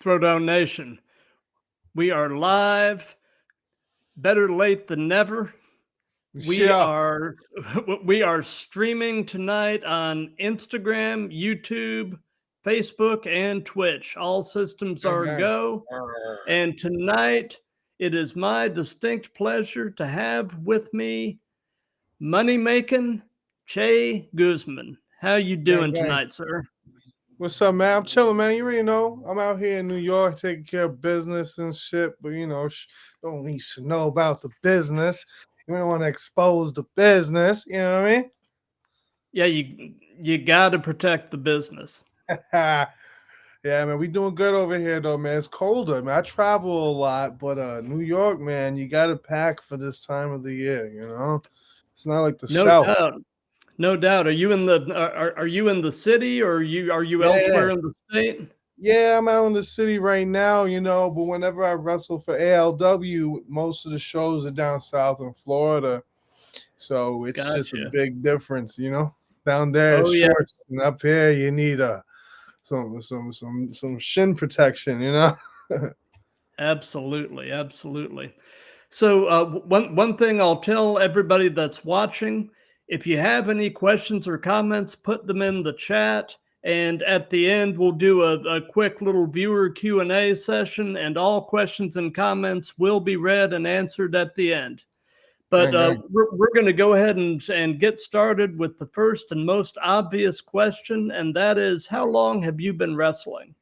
Throwdown Nation. We are live. Better late than never. We Yeah. are we are streaming tonight on Instagram, YouTube, Facebook, and Twitch. All systems are go. And tonight it is my distinct pleasure to have with me money making Che Guzman. How you Gang, doing gang. tonight, sir? What's up, man? I'm chilling, man. You already know I'm out here in New York taking care of business and shit, but don't need to know about the business. You don't want to expose the business. You know what I mean? Yeah, you got to protect the business. Yeah, man. We doing good over here, though, man. It's colder, man. I travel a lot, but New York, man, you got to pack for this time of the year. It's not like the No South. doubt. No doubt. Are you in the city, or are you Yeah, elsewhere in the state? yeah, I'm out in the city right now, but whenever I wrestle for ALW, most of the shows are down south in Florida. So it's just a Gotcha. big difference, Down there it's Oh yeah, shorts, and up here you need some shin protection. absolutely, absolutely. So one thing I'll tell everybody that's watching: if you have any questions or comments, put them in the chat. And at the end, we'll do a quick little viewer Q&A session, and all questions and comments will be read and answered at the end. But Gang, gang. we're going to go ahead and get started with the first and most obvious question, and that is, how long have you been wrestling?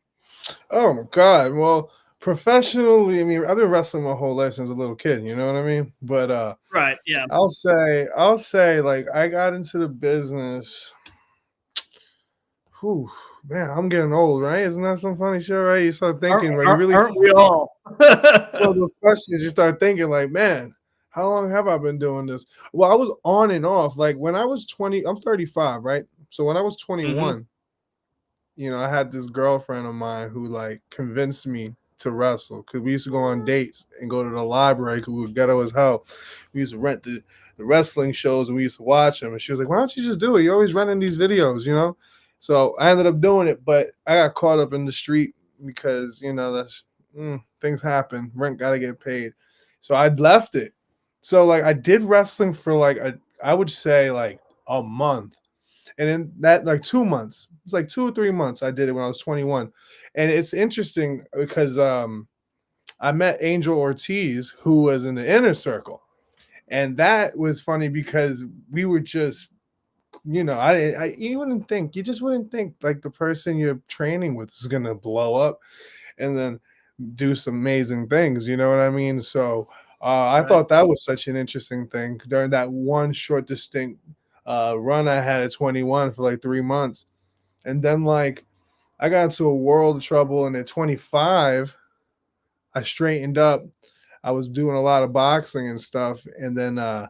Oh my God. Well, professionally, I mean, I've been wrestling my whole life since a little kid, you know what I mean? But Right. Yeah. I'll say like I got into the business. Whew, man, I'm getting old, right? Isn't that some funny shit, right? You start thinking, right? Aren't we all? It's one of those questions you start thinking, like, man, how long have I been doing this? Well, I was on and off. Like when I was 20, I'm 35, right? So when I was Hmm. 21, I had this girlfriend of mine who like convinced me to wrestle because we used to go on dates and go to the library because we were ghetto as hell. We used to rent the wrestling shows and we used to watch them. And she was like, why don't you just do it? You're always renting these videos. So I ended up doing it, but I got caught up in the street because, that's things happen. Rent got to get paid. So I left it. So like I did wrestling for like I would say like a month. And in that like 2 months, it's like 2 or 3 months I did it when I was 21. And it's interesting because I met Angel Ortiz, who was in the inner circle. And that was funny because we were just, you just wouldn't think like the person you're training with is gonna blow up and then do some amazing things. You know what I mean? So I Right. thought that was such an interesting thing during that one short, distinct run I had at 21 for like 3 months. And then, like, I got into a world of trouble. And at 25, I straightened up. I was doing a lot of boxing and stuff. And then I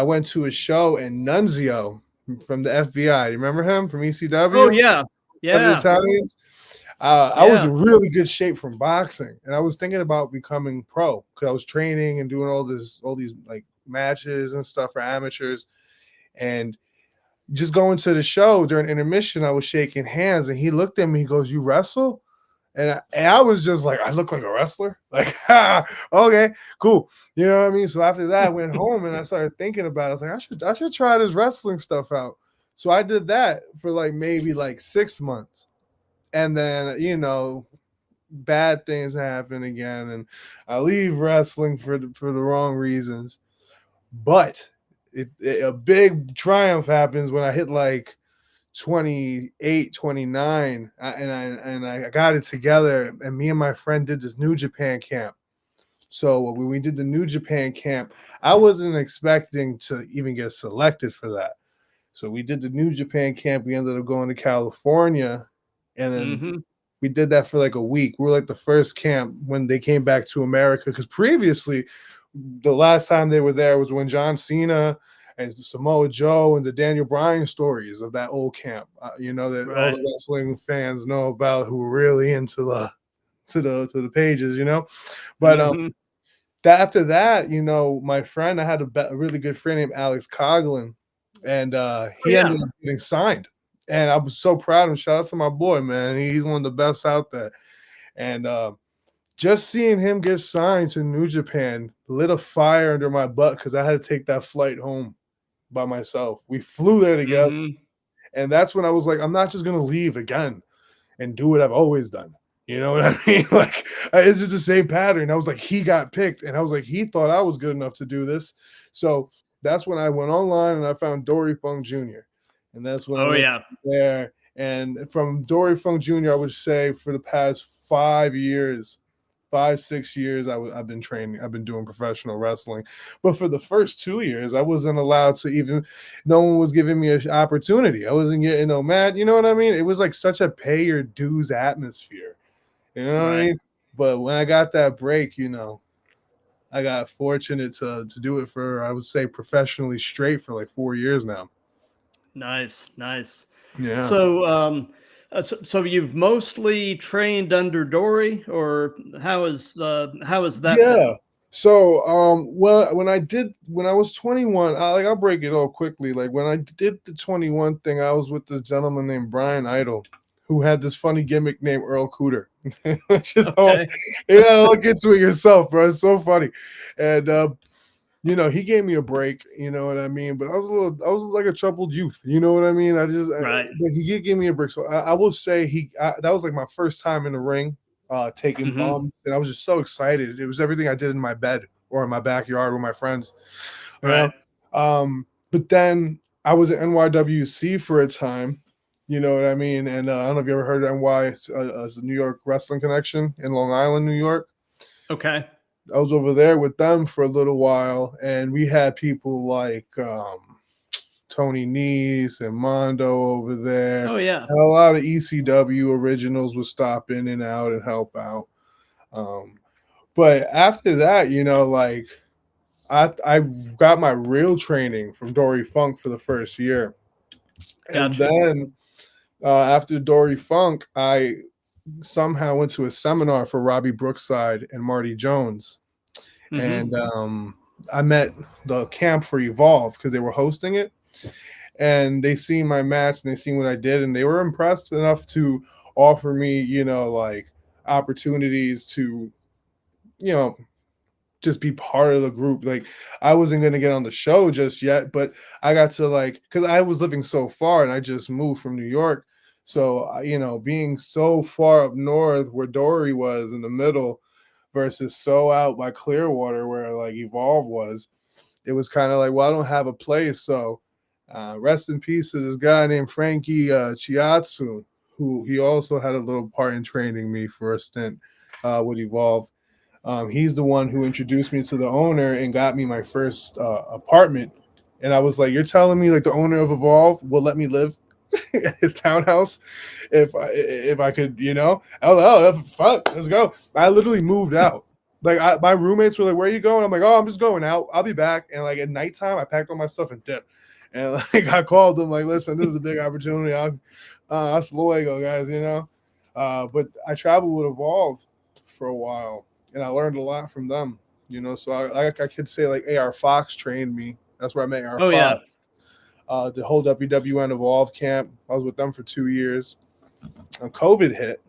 went to a show, and Nunzio from the FBI, you remember him from Oh ECW? yeah. Of the Yeah. Italians. I was Yeah. in really good shape from boxing, and I was thinking about becoming pro because I was training and doing all these like matches and stuff for amateurs, and just going to the show during intermission. I was shaking hands, and he looked at me. He goes, "You wrestle?" And I was just like, I look like a wrestler. Like, okay, cool. You know what I mean? So after that, I went home and I started thinking about it. I was like, I should try this wrestling stuff out. So I did that for like maybe like 6 months. And then, bad things happen again, and I leave wrestling for the wrong reasons. But a big triumph happens when I hit like 28, 29, and I got it together, and me and my friend did this New Japan camp. So when we did the New Japan camp, I wasn't expecting to even get selected for that. So we did the New Japan camp. We ended up going to California, and then Hmm. we did that for like a week. We were like the first camp when they came back to America, because previously, the last time they were there was when John Cena and Samoa Joe and the Daniel Bryan stories of that old camp. That all Right. the wrestling fans know about who were really into the pages. But Hmm. that after that, my friend, I had a really good friend named Alex Coughlin, and Oh he yeah. ended up getting signed. And I was so proud of him. Shout out to my boy, man. He's one of the best out there. And just seeing him get signed to New Japan lit a fire under my butt because I had to take that flight home by myself. We flew there together. Mm-hmm. And that's when I was like, I'm not just going to leave again and do what I've always done. You know what I mean? Like, it's just the same pattern. I was like, he got picked. And I was like, he thought I was good enough to do this. So that's when I went online and I found Dory Funk Jr. And that's when I went there. And from Dory Funk Jr., I would say for the past 5 years, 5-6 years, I've been training. I've been doing professional wrestling. But for the first 2 years, I wasn't allowed to even, no one was giving me an opportunity. I wasn't getting no mad. You know what I mean? It was like such a pay your dues atmosphere. You know what I mean? But when I got that break, you know, I got fortunate to do it for, I would say, professionally straight for like 4 years now. Nice. Yeah. So you've mostly trained under Dory, or how is that Yeah. been? So, well, when I was 21, I'll break it all quickly. Like when I did the 21 thing, I was with this gentleman named Brian Idol, who had this funny gimmick named Earl Cooter. Which is all, you gotta look into it yourself, bro. It's so funny. And you know, he gave me a break, you know what I mean? But I was like a troubled youth, you know what I mean? But he did give me a break. So I will say that was like my first time in the ring, taking bumps, and I was just so excited. It was everything I did in my bed or in my backyard with my friends. You know? But then I was at NYWC for a time, you know what I mean? And I don't know if you ever heard of NY, it's a New York Wrestling Connection in Long Island, New York. Okay. I was over there with them for a little while, and we had people like Tony Nese and Mondo over there. Oh, yeah. And a lot of ECW originals would stop in and out and help out. But after that, you know, like I got my real training from Dory Funk for the first year. And then after Dory Funk, I somehow went to a seminar for Robbie Brookside and Marty Jones. And I met the camp for Evolve because they were hosting it. And they seen my match and they seen what I did, and they were impressed enough to offer me, you know, like opportunities to, you know, just be part of the group. Like I wasn't going to get on the show just yet, but I got to, like, because I was living so far and I just moved from New York. So, you know, being so far up north where Dory was in the middle versus so out by Clearwater where like Evolve was, it was kind of like, well, I don't have a place. So rest in peace to this guy named Frankie Chiatsu, who he also had a little part in training me for a stint with Evolve. He's the one who introduced me to the owner and got me my first apartment. And I was like, you're telling me like the owner of Evolve will let me live at his townhouse if I could, you know? I was like, oh, fuck, let's go. I literally moved out. Like my roommates were like, where are you going? I'm like, oh, I'm just going out. I'll be back. And like at nighttime, I packed all my stuff and dipped. And like I called them like, listen, this is a big opportunity. Hasta luego, guys, you know? But I traveled with Evolve for a while. And I learned a lot from them, you know. So I could say like AR Fox trained me. That's where I met AR Fox. Yeah. The whole WWN Evolve camp. I was with them for 2 years. And COVID hit,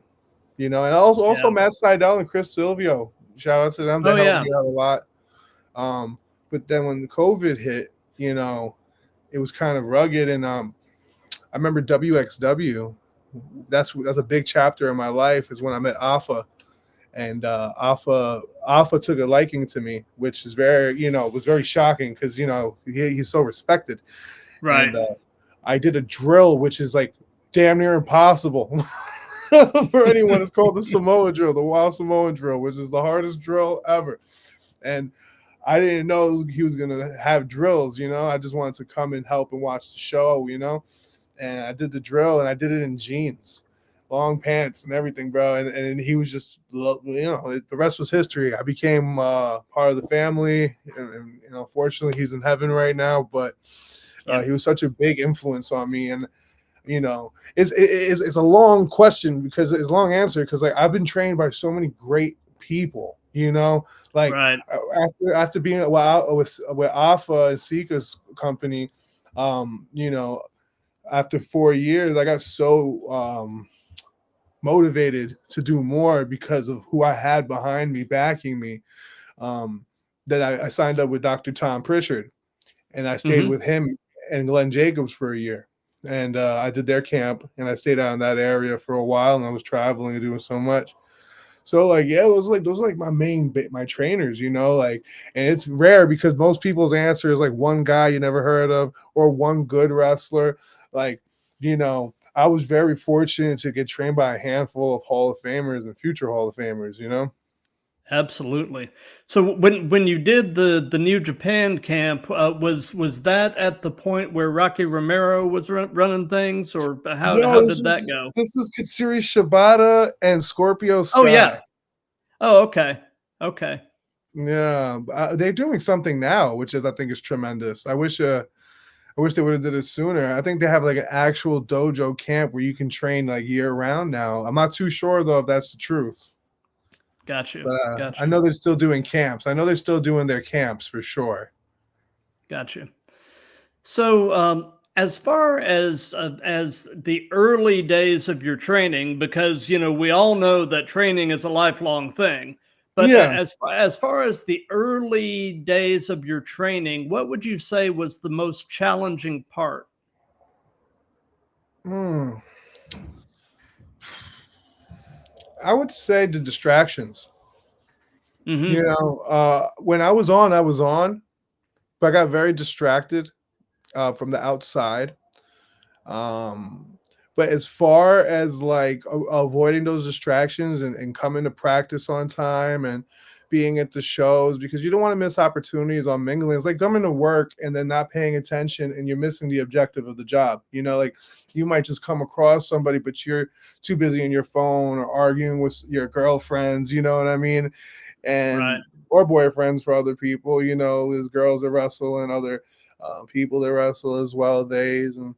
you know, and also Matt Seidel and Chris Silvio. Shout out to them. They helped me out a lot. But then when the COVID hit, you know, it was kind of rugged. And I remember WXW. That's a big chapter in my life is when I met Alpha. And Alpha took a liking to me, which is was very shocking because, you know, he's so respected. Right. And I did a drill, which is like damn near impossible for anyone. It's called the Samoa drill, the Wild Samoan drill, which is the hardest drill ever. And I didn't know he was going to have drills, you know. I just wanted to come and help and watch the show, you know. And I did the drill, and I did it in jeans. Long pants and everything, bro. And he was just, you know, the rest was history. I became part of the family. And you know, fortunately, he's in heaven right now. But he was such a big influence on me. And, you know, it's a long question because it's a long answer because, like, I've been trained by so many great people, you know, like after being with Alpha and Sika's company, you know, after 4 years, I got so motivated to do more because of who I had behind me, backing me. Um, that I signed up with Dr. Tom Pritchard, and I stayed Mm-hmm. with him and Glenn Jacobs for a year. And I did their camp, and I stayed out in that area for a while, and I was traveling and doing so much. So like, yeah, those are like my trainers, like, and it's rare because most people's answer is like one guy you never heard of or one good wrestler. Like, I was very fortunate to get trained by a handful of Hall of Famers and future Hall of Famers. Absolutely. So when you did the New Japan camp, was that at the point where Rocky Romero was running things, or how No, did that go? this is Katsuri Shibata and Scorpio Oh yeah. Sky. Oh, okay. Okay. Yeah, they're doing something now, which I think is tremendous. I wish they would have did it sooner. I think they have like an actual dojo camp where you can train like year round now. I'm not too sure though if that's the truth, Got you. but Got I you. know they're still doing camps. I know they're still doing their camps for sure. Got you. So, as far as the early days of your training, because we all know that training is a lifelong thing, but Yeah. as far as the early days of your training, what would you say was the most challenging part? Hmm. I would say the distractions. Hmm. When I was on, but I got very distracted from the outside. Um, but as far as like avoiding those distractions and coming to practice on time and being at the shows, because you don't want to miss opportunities on mingling. It's like coming to work and then not paying attention and you're missing the objective of the job. Like you might just come across somebody, but you're too busy in your phone or arguing with your girlfriends, you know what I mean? Right. And or boyfriends for other people, there's girls that wrestle and other people that wrestle as well, days and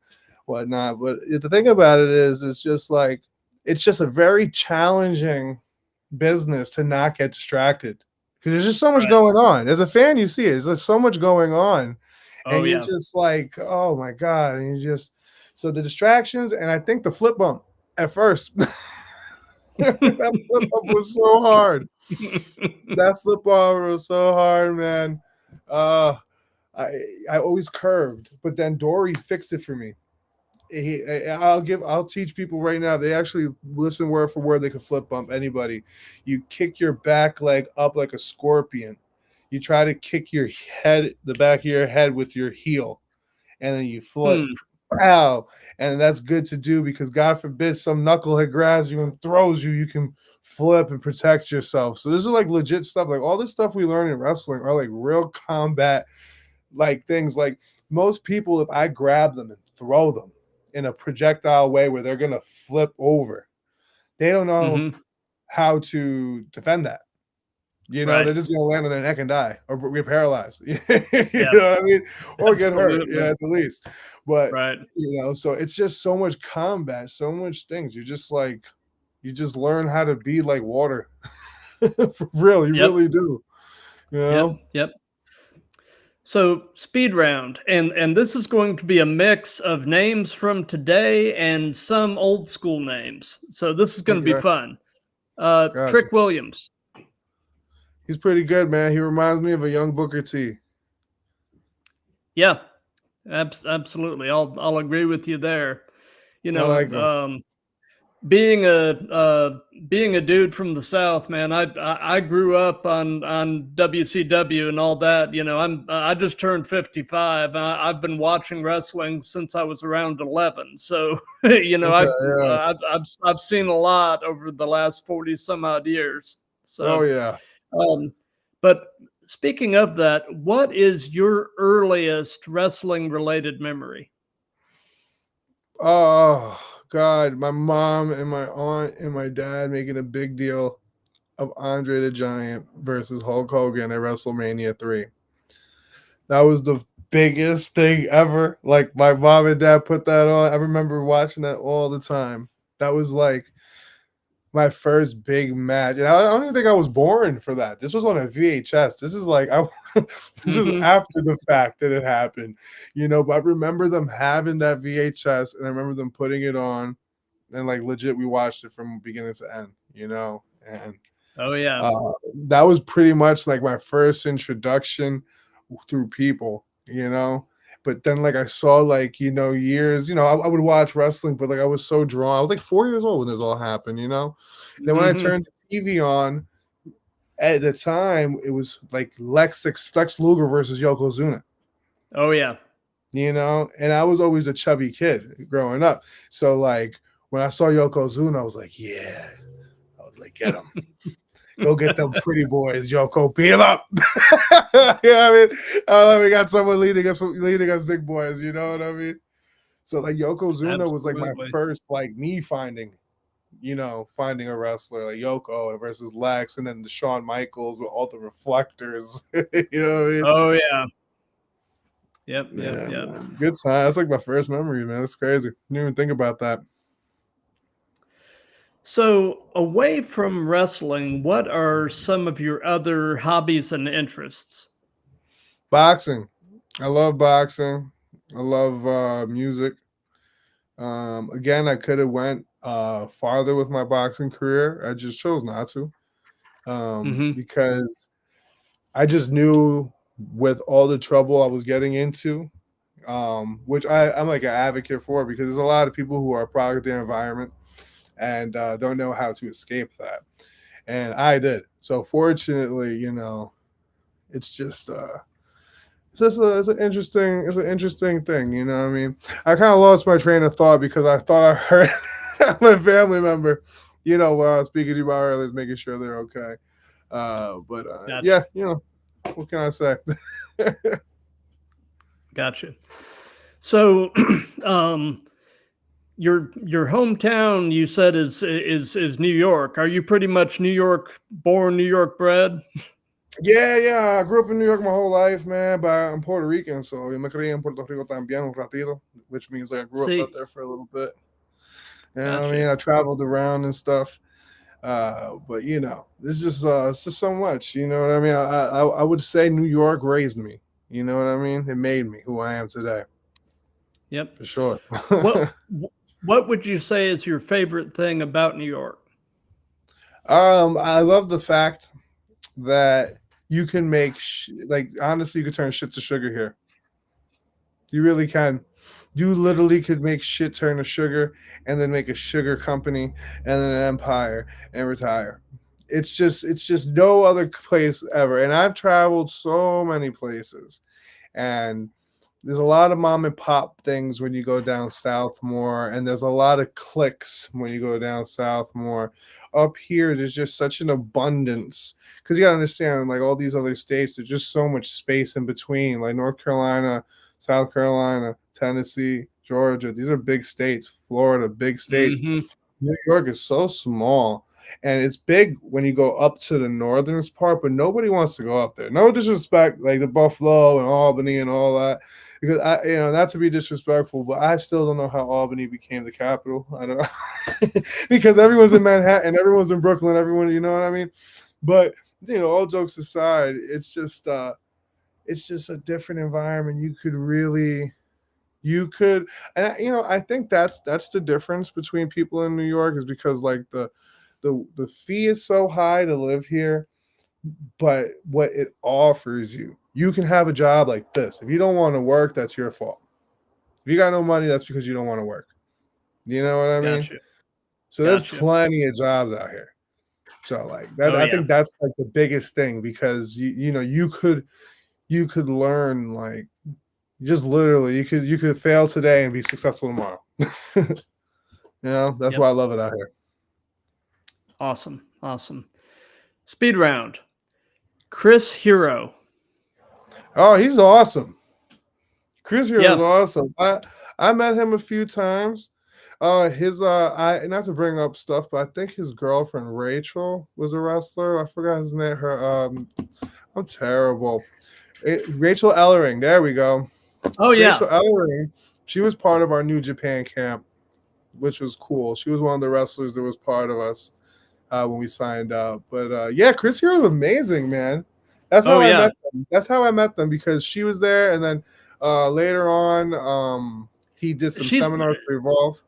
whatnot. But the thing about it is, it's just a very challenging business to not get distracted because there's just so much Right. going on. As a fan, you see it. There's so much going on, Oh and you're yeah. just like, oh my god, and you just so the distractions, and I think the flip bump at first. That flip bump was so hard. That flip bump was so hard, man. Uh, I always curved, but then Dory fixed it for me. I'll teach people right now. They actually listen word for word. They can flip bump anybody. You kick your back leg up like a scorpion. You try to kick the back of your head with your heel, and then you flip. Hmm. Ow. And that's good to do because God forbid some knucklehead grabs you and throws you. You can flip and protect yourself. So this is like legit stuff. Like all this stuff we learn in wrestling are like real combat like things. Like most people, if I grab them and throw them in a projectile way where they're gonna flip over, they don't know Hmm. how to defend that. Right. They're just gonna land on their neck and die or get paralyzed. You Yeah. know what I mean? Or get hurt, Absolutely. at the least. But Right. so it's just so much combat, so much things. You just learn how to be like water. For real, you Yep. really do. You Yep. know? Yep. So speed round, and this is going to be a mix of names from today and some old school names. So this is going to be Okay, fun. gotcha. Trick Williams. He's pretty good, man. He reminds me of a young Booker T. Yeah, absolutely. I'll agree with you there. You I know, like him. being a dude from the South, man, I grew up on WCW and all that. I just turned 55. I've been watching wrestling since I was around 11. So Okay, yeah. I've seen a lot over the last 40 some odd years. Oh So, yeah. um, but speaking of that, what is your earliest wrestling related memory? Oh God, my mom and my aunt and my dad making a big deal of Andre the Giant versus Hulk Hogan at WrestleMania 3. That was the biggest thing ever. Like my mom and dad put that on. I remember watching that all the time. That was like my first big match. And I don't even think I was born for that. This was on a VHS. This is like this is Hmm. after the fact that it happened. But I remember them having that VHS and I remember them putting it on and like legit, we watched it from beginning to end, and Oh yeah. that was pretty much like my first introduction through people, But then like I saw like years, I would watch wrestling, but like I was so drawn. I was like 4 years old when this all happened, Then when I turned the TV on, at the time it was like Lex Luger versus Yokozuna. Oh yeah. And I was always a chubby kid growing up. So like when I saw Yokozuna, I was like, yeah. I was like, get him. Go get them pretty boys, Yoko. Beat them up. I mean, we got someone leading us big boys. You know what I mean? So like Yokozuna was like my first, like me finding a wrestler like Yoko versus Lex, and then the Shawn Michaels with all the reflectors. You know what I mean? Oh yeah. Yep. Good time. That's like my first memory, man. It's crazy. Didn't even think about that. So, away from wrestling, what are some of your other hobbies and interests? Boxing. I love boxing. I love music. Again, I could have went farther with my boxing career. I just chose not to because I just knew with all the trouble I was getting into, which I'm like an advocate for, because there's a lot of people who are a product of their environment and don't know how to escape that. And I did. So fortunately, it's just it's an interesting thing, you know what I mean? I kind of lost my train of thought because I thought I heard my family member, what I was speaking to you about earlier, is making sure they're okay. Gotcha. Yeah, what can I say? Gotcha. So, your hometown, you said, is New York. Are you pretty much New York born, New York bred? Yeah. I grew up in New York my whole life, man, but I'm Puerto Rican, so yo me crié en Puerto Rico también un ratito, which means like I grew up out there for a little bit. You know what I mean? I traveled around and stuff. But it's just so much. You know what I mean? I would say New York raised me. You know what I mean? It made me who I am today. Yep, for sure. What would you say is your favorite thing about New York? I love the fact that you can make honestly, you could turn shit to sugar here. You really can. You literally could make shit turn to sugar, and then make a sugar company, and then an empire, and retire. It's just no other place ever. And I've traveled so many places, and there's a lot of mom and pop things when you go down south more, and there's a lot of cliques when you go down south more. Up here, there's just such an abundance, because you gotta understand, like all these other states, there's just so much space in between, like North Carolina, South Carolina, Tennessee, Georgia. These are big states. Florida, big states. Mm-hmm. New York is so small, and it's big when you go up to the northern part, but nobody wants to go up there. No disrespect, like the Buffalo and Albany and all that, because not to be disrespectful, but I still don't know how Albany became the capital. I don't know. Because everyone's in Manhattan, everyone's in Brooklyn, everyone, you know what I mean? But all jokes aside, it's just a different environment. And I think that's the difference between people in New York, is because like the fee is so high to live here, but what it offers you can have a job like this. If you don't want to work, that's your fault. If you got no money, that's because you don't want to work. You know what I mean? Gotcha. So there's plenty of jobs out here. So like that, I think that's like the biggest thing, because you could learn, like, just literally you could fail today and be successful tomorrow. That's why I love it out here. Awesome. Speed round. Chris Hero. Oh, he's awesome. Chris Hero is awesome. I met him a few times. I not to bring up stuff, but I think his girlfriend Rachel was a wrestler. I forgot his name. I'm terrible. Rachel Ellering. There we go. Oh yeah. Rachel Ellering. She was part of our New Japan camp, which was cool. She was one of the wrestlers that was part of us when we signed up. But Chris Hero is amazing, man. That's how I met them. That's how I met them, because she was there, and then later on, he did some seminars for Evolve.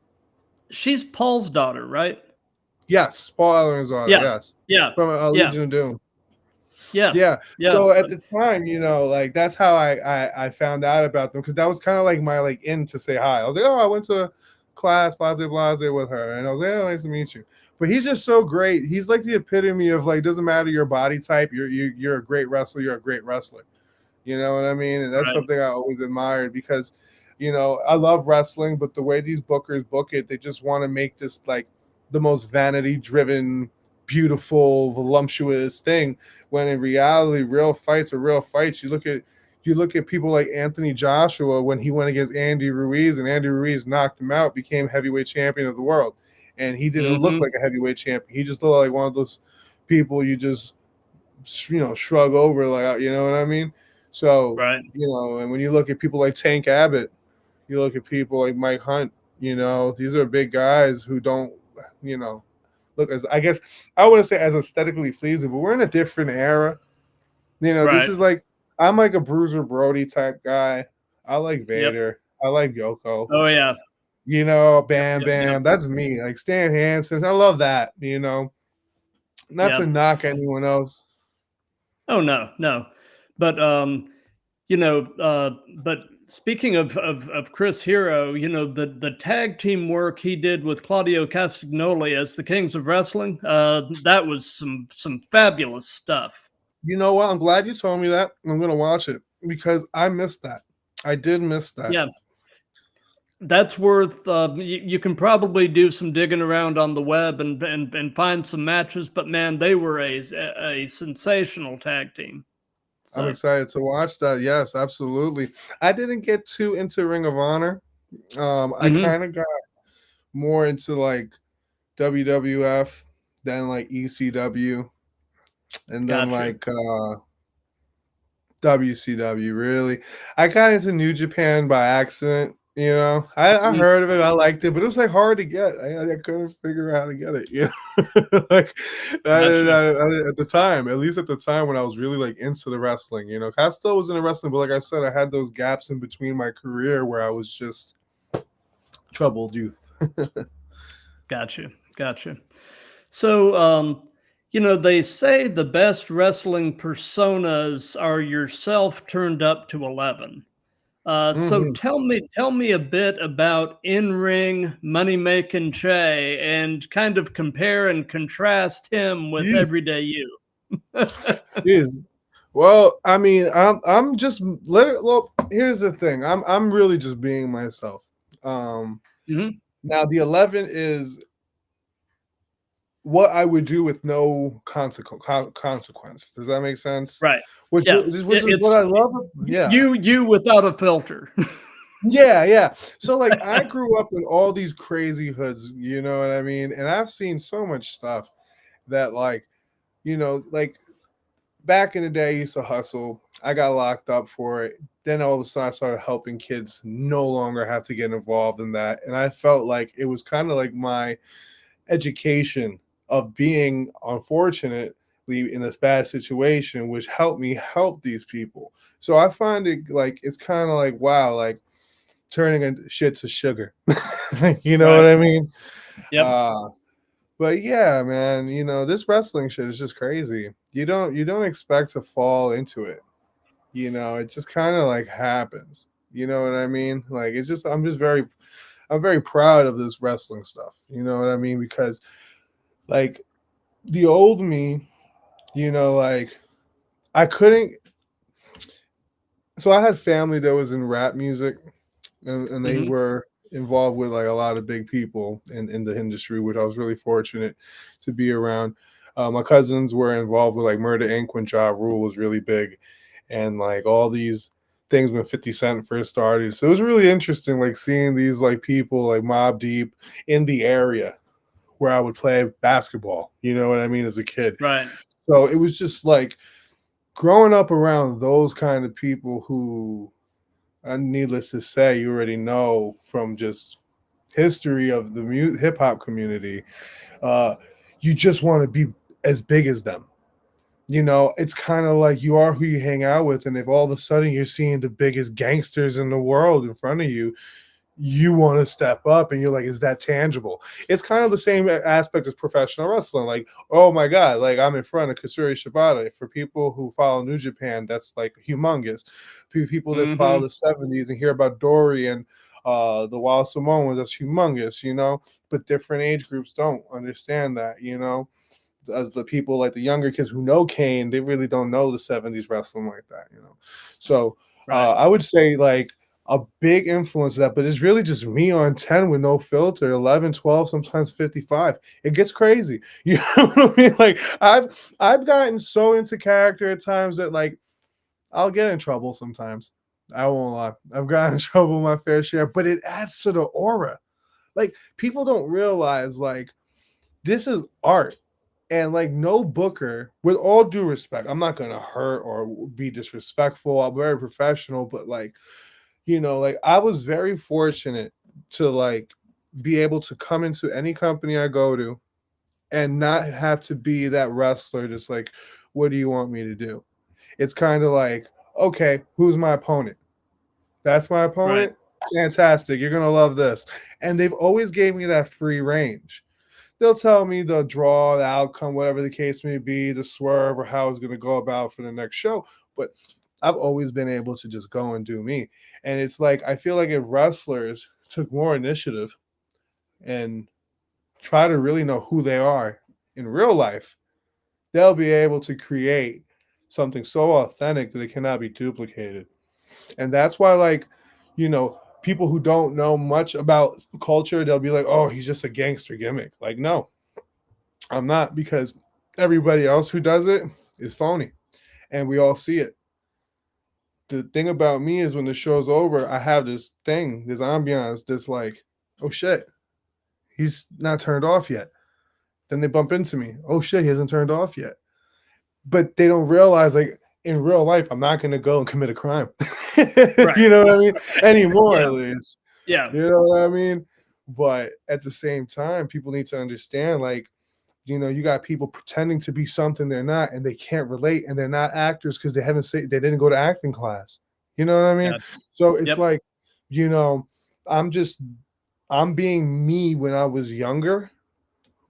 she's Paul's daughter, right? Yes, Paul Ellerin's daughter. Yeah, Yes, yeah, from yeah, Legion of Doom. yeah, Yeah. yeah. So at the time, like that's how I found out about them, because that was kind of like my like in to say hi. I was like, oh, I went to class, blase blase with her, and I was like, oh, nice to meet you. But he's just so great. He's like the epitome of like, doesn't matter your body type, you're a great wrestler. You're a great wrestler. You know what I mean? And that's Right. something I always admired, because, I love wrestling, but the way these bookers book it, they just want to make this like the most vanity driven, beautiful, voluptuous thing. When in reality, real fights are real fights. You look at people like Anthony Joshua when he went against Andy Ruiz, and Andy Ruiz knocked him out, became heavyweight champion of the world. And he didn't look like a heavyweight champion. He just looked like one of those people you just shrug over, like, you know what I mean? So, Right. and when you look at people like Tank Abbott, you look at people like Mike Hunt, these are big guys who don't, look as, I guess, I wouldn't say as aesthetically pleasing, but we're in a different era. This is like, I'm like a Bruiser Brody type guy. I like Vader. Yep. I like Yoko. Oh, yeah. Bam Bam. That's me. Like Stan Hansen. I love that, Not to knock anyone else. Oh, no. But, but speaking of Chris Hero, the tag team work he did with Claudio Castagnoli as the Kings of Wrestling, that was some fabulous stuff. You know what? I'm glad you told me that. I'm going to watch it, because I missed that. I did miss that. Yeah. That's worth, you can probably do some digging around on the web and find some matches, but man, they were a sensational tag team. So. I'm excited to watch that. Yes, absolutely. I didn't get too into Ring of Honor. I kind of got more into like WWF, then like ECW, and then like WCW. Really, I got into New Japan by accident. I heard of it, I liked it, but it was like hard to get. I couldn't figure out how to get it. Like I at the time, at least at the time when I was really like into the wrestling. I still was into wrestling, but like I said, I had those gaps in between my career where I was just troubled youth. Gotcha. So, they say the best wrestling personas are yourself turned up to 11. So tell me a bit about in-ring money-making Che, and kind of compare and contrast him with everyday you. Well, I mean, I'm just look. Here's the thing. I'm really just being myself. Now the 11 is what I would do with no consequence. Does that make sense? Right. Which is what I love. Yeah. You without a filter. Yeah. So like I grew up in all these crazy hoods, you know what I mean? And I've seen so much stuff that like, like back in the day I used to hustle. I got locked up for it. Then all of a sudden I started helping kids no longer have to get involved in that. And I felt like it was kind of like my education of being unfortunately in a bad situation, which helped me help these people. So I find it like it's kind of like, wow, like turning shit to sugar. You know what I mean? Yep. But yeah, man, this wrestling shit is just crazy. You don't expect to fall into it. It just kind of like happens. You know what I mean? Like I'm very proud of this wrestling stuff. You know what I mean? Because like the old me, like I couldn't. So I had family that was in rap music, and they were involved with like a lot of big people in the industry, which I was really fortunate to be around. My cousins were involved with like Murder Inc. when Ja Rule was really big, and like all these things when 50 Cent first started. So it was really interesting, like seeing these like people like Mobb Deep in the area where I would play basketball, you know what I mean, as a kid. Right. So it was just like growing up around those kind of people who, needless to say, you already know from just history of the hip hop community, you just want to be as big as them. It's kind of like you are who you hang out with. And if all of a sudden you're seeing the biggest gangsters in the world in front of you, you want to step up and you're like, is that tangible? It's kind of the same aspect as professional wrestling. Like, oh my God, like I'm in front of Katsuri Shibata. For people who follow New Japan, that's like humongous. People that follow the 70s and hear about Dory and the Wild Samoans, that's humongous, you know, but different age groups don't understand that, you know. As the people like the younger kids who know Kane, they really don't know the 70s wrestling like that, you know. So I would say like a big influence of that, but it's really just me on 10 with no filter, 11, 12, sometimes 55. It gets crazy. You know what I mean? Like I've gotten so into character at times that like I'll get in trouble sometimes. I won't lie. I've gotten in trouble my fair share, but it adds to the aura. Like people don't realize like this is art. And like no booker, with all due respect, I'm not gonna hurt or be disrespectful. I'm very professional, but like, you know, like I was very fortunate to like be able to come into any company I go to and not have to be that wrestler, just like, what do you want me to do? It's kind of like, okay, who's my opponent? That's my opponent. Fantastic. You're gonna love this. And they've always gave me that free range. They'll tell me the draw, the outcome, whatever the case may be, the swerve, or how it's going to go about for the next show. But I've always been able to just go and do me. And it's like, I feel like if wrestlers took more initiative and try to really know who they are in real life, they'll be able to create something so authentic that it cannot be duplicated. And that's why, like, you know, people who don't know much about culture, they'll be like, oh, he's just a gangster gimmick. Like, no, I'm not, because everybody else who does it is phony. And we all see it. The thing about me is when the show's over, I have this thing, this ambiance that's like, oh shit, he's not turned off yet. Then they bump into me. Oh shit, he hasn't turned off yet. But they don't realize, like, in real life, I'm not going to go and commit a crime. You know what I mean? Anymore, at least. Yeah. You know what I mean? But at the same time, people need to understand, like, you know, you got people pretending to be something they're not, and they can't relate, and they're not actors because they didn't go to acting class. You know what I mean? Yeah. So it's like, you know, I'm being me when I was younger,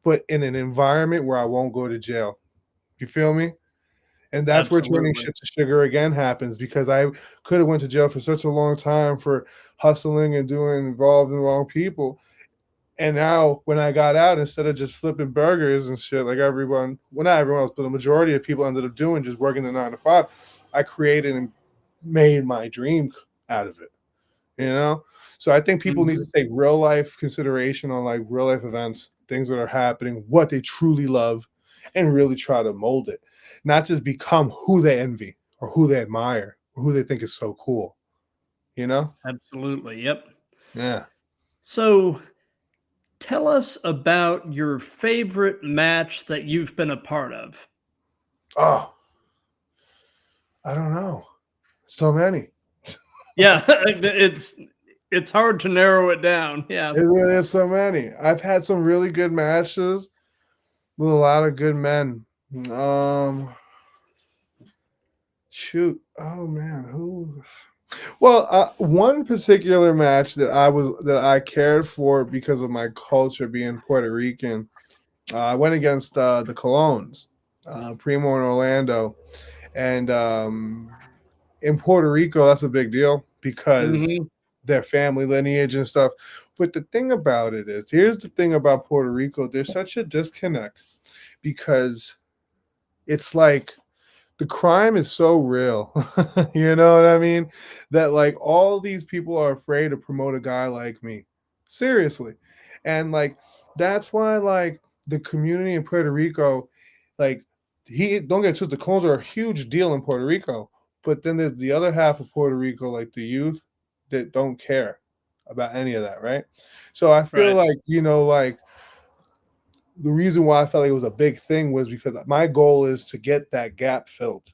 but in an environment where I won't go to jail. You feel me? And that's where turning shit to sugar again happens, because I could have went to jail for such a long time for hustling and doing involved in the wrong people. And now when I got out, instead of just flipping burgers and shit like everyone, well, not everyone else, but the majority of people ended up doing, just working the 9 to 5, I created and made my dream out of it, you know? So I think people need to take real life consideration on like real life events, things that are happening, what they truly love, and really try to mold it. Not just become who they envy or who they admire or who they think is so cool, you know? Absolutely. Yep. Yeah. So tell us about your favorite match that you've been a part of. Oh, I don't know. So many. Yeah, it's hard to narrow it down. Yeah. There's so many. I've had some really good matches with a lot of good men. Shoot. Oh man, who? Well, one particular match that I cared for because of my culture being Puerto Rican. I went against the Colognes, Primo and Orlando, and in Puerto Rico, that's a big deal because their family lineage and stuff. But the thing about it is, here's the thing about Puerto Rico: there's such a disconnect because it's like the crime is so real, you know what I mean? That like all these people are afraid to promote a guy like me. Seriously. And like that's why like the community in Puerto Rico, like he don't get twisted, the clones are a huge deal in Puerto Rico. But then there's the other half of Puerto Rico, like the youth, that don't care about any of that, right? So I feel like, you know, like the reason why I felt like it was a big thing was because my goal is to get that gap filled.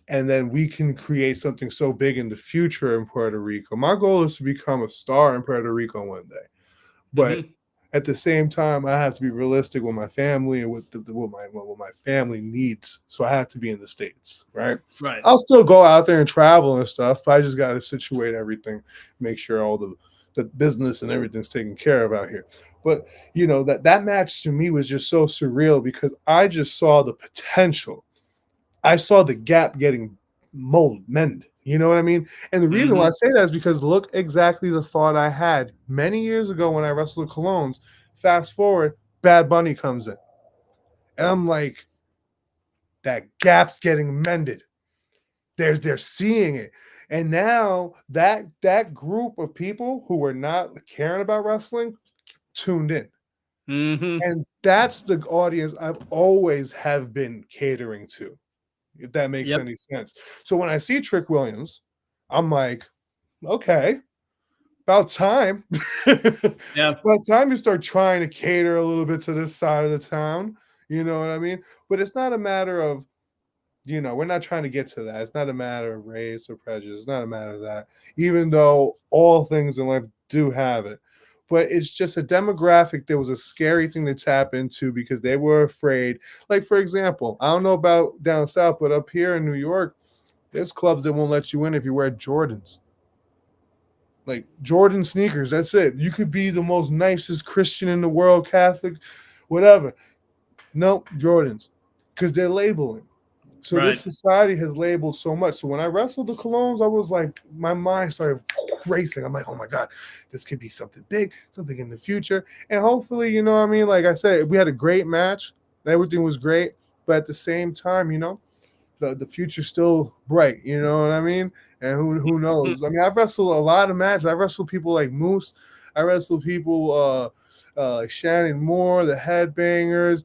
And then we can create something so big in the future in Puerto Rico. My goal is to become a star in Puerto Rico one day. But at the same time, I have to be realistic with my family and with what my family needs. So I have to be in the States, right? Right. I'll still go out there and travel and stuff, but I just got to situate everything, make sure all the the business and everything's taken care of out here. But you know, that match to me was just so surreal because I just saw the potential. I saw the gap getting mended. You know what I mean? And the reason why I say that is because look exactly the thought I had many years ago when I wrestled the Colognes. Fast forward, Bad Bunny comes in. And I'm like, that gap's getting mended. They're seeing it. And now that group of people who were not caring about wrestling tuned in. And that's the audience I've always have been catering to, if that makes any sense. So when I see Trick Williams, I'm like, okay, about time. About time you start trying to cater a little bit to this side of the town. You know what I mean? But it's not a matter of, you know, we're not trying to get to that. It's not a matter of race or prejudice. It's not a matter of that, even though all things in life do have it. But it's just a demographic that was a scary thing to tap into because they were afraid. Like, for example, I don't know about down south, but up here in New York, there's clubs that won't let you in if you wear Jordans. Like Jordan sneakers, that's it. You could be the most nicest Christian in the world, Catholic, whatever. No, Jordans, because they're labeling. So this society has labeled so much. So when I wrestled the Colognes, I was like, my mind started racing. I'm like, oh my God, this could be something big, something in the future. And hopefully, you know what I mean? Like I said, we had a great match. Everything was great. But at the same time, you know, the future's still bright. You know what I mean? And who knows? I mean, I've wrestled a lot of matches. I wrestled people like Moose. I wrestled people like Shannon Moore, the Headbangers,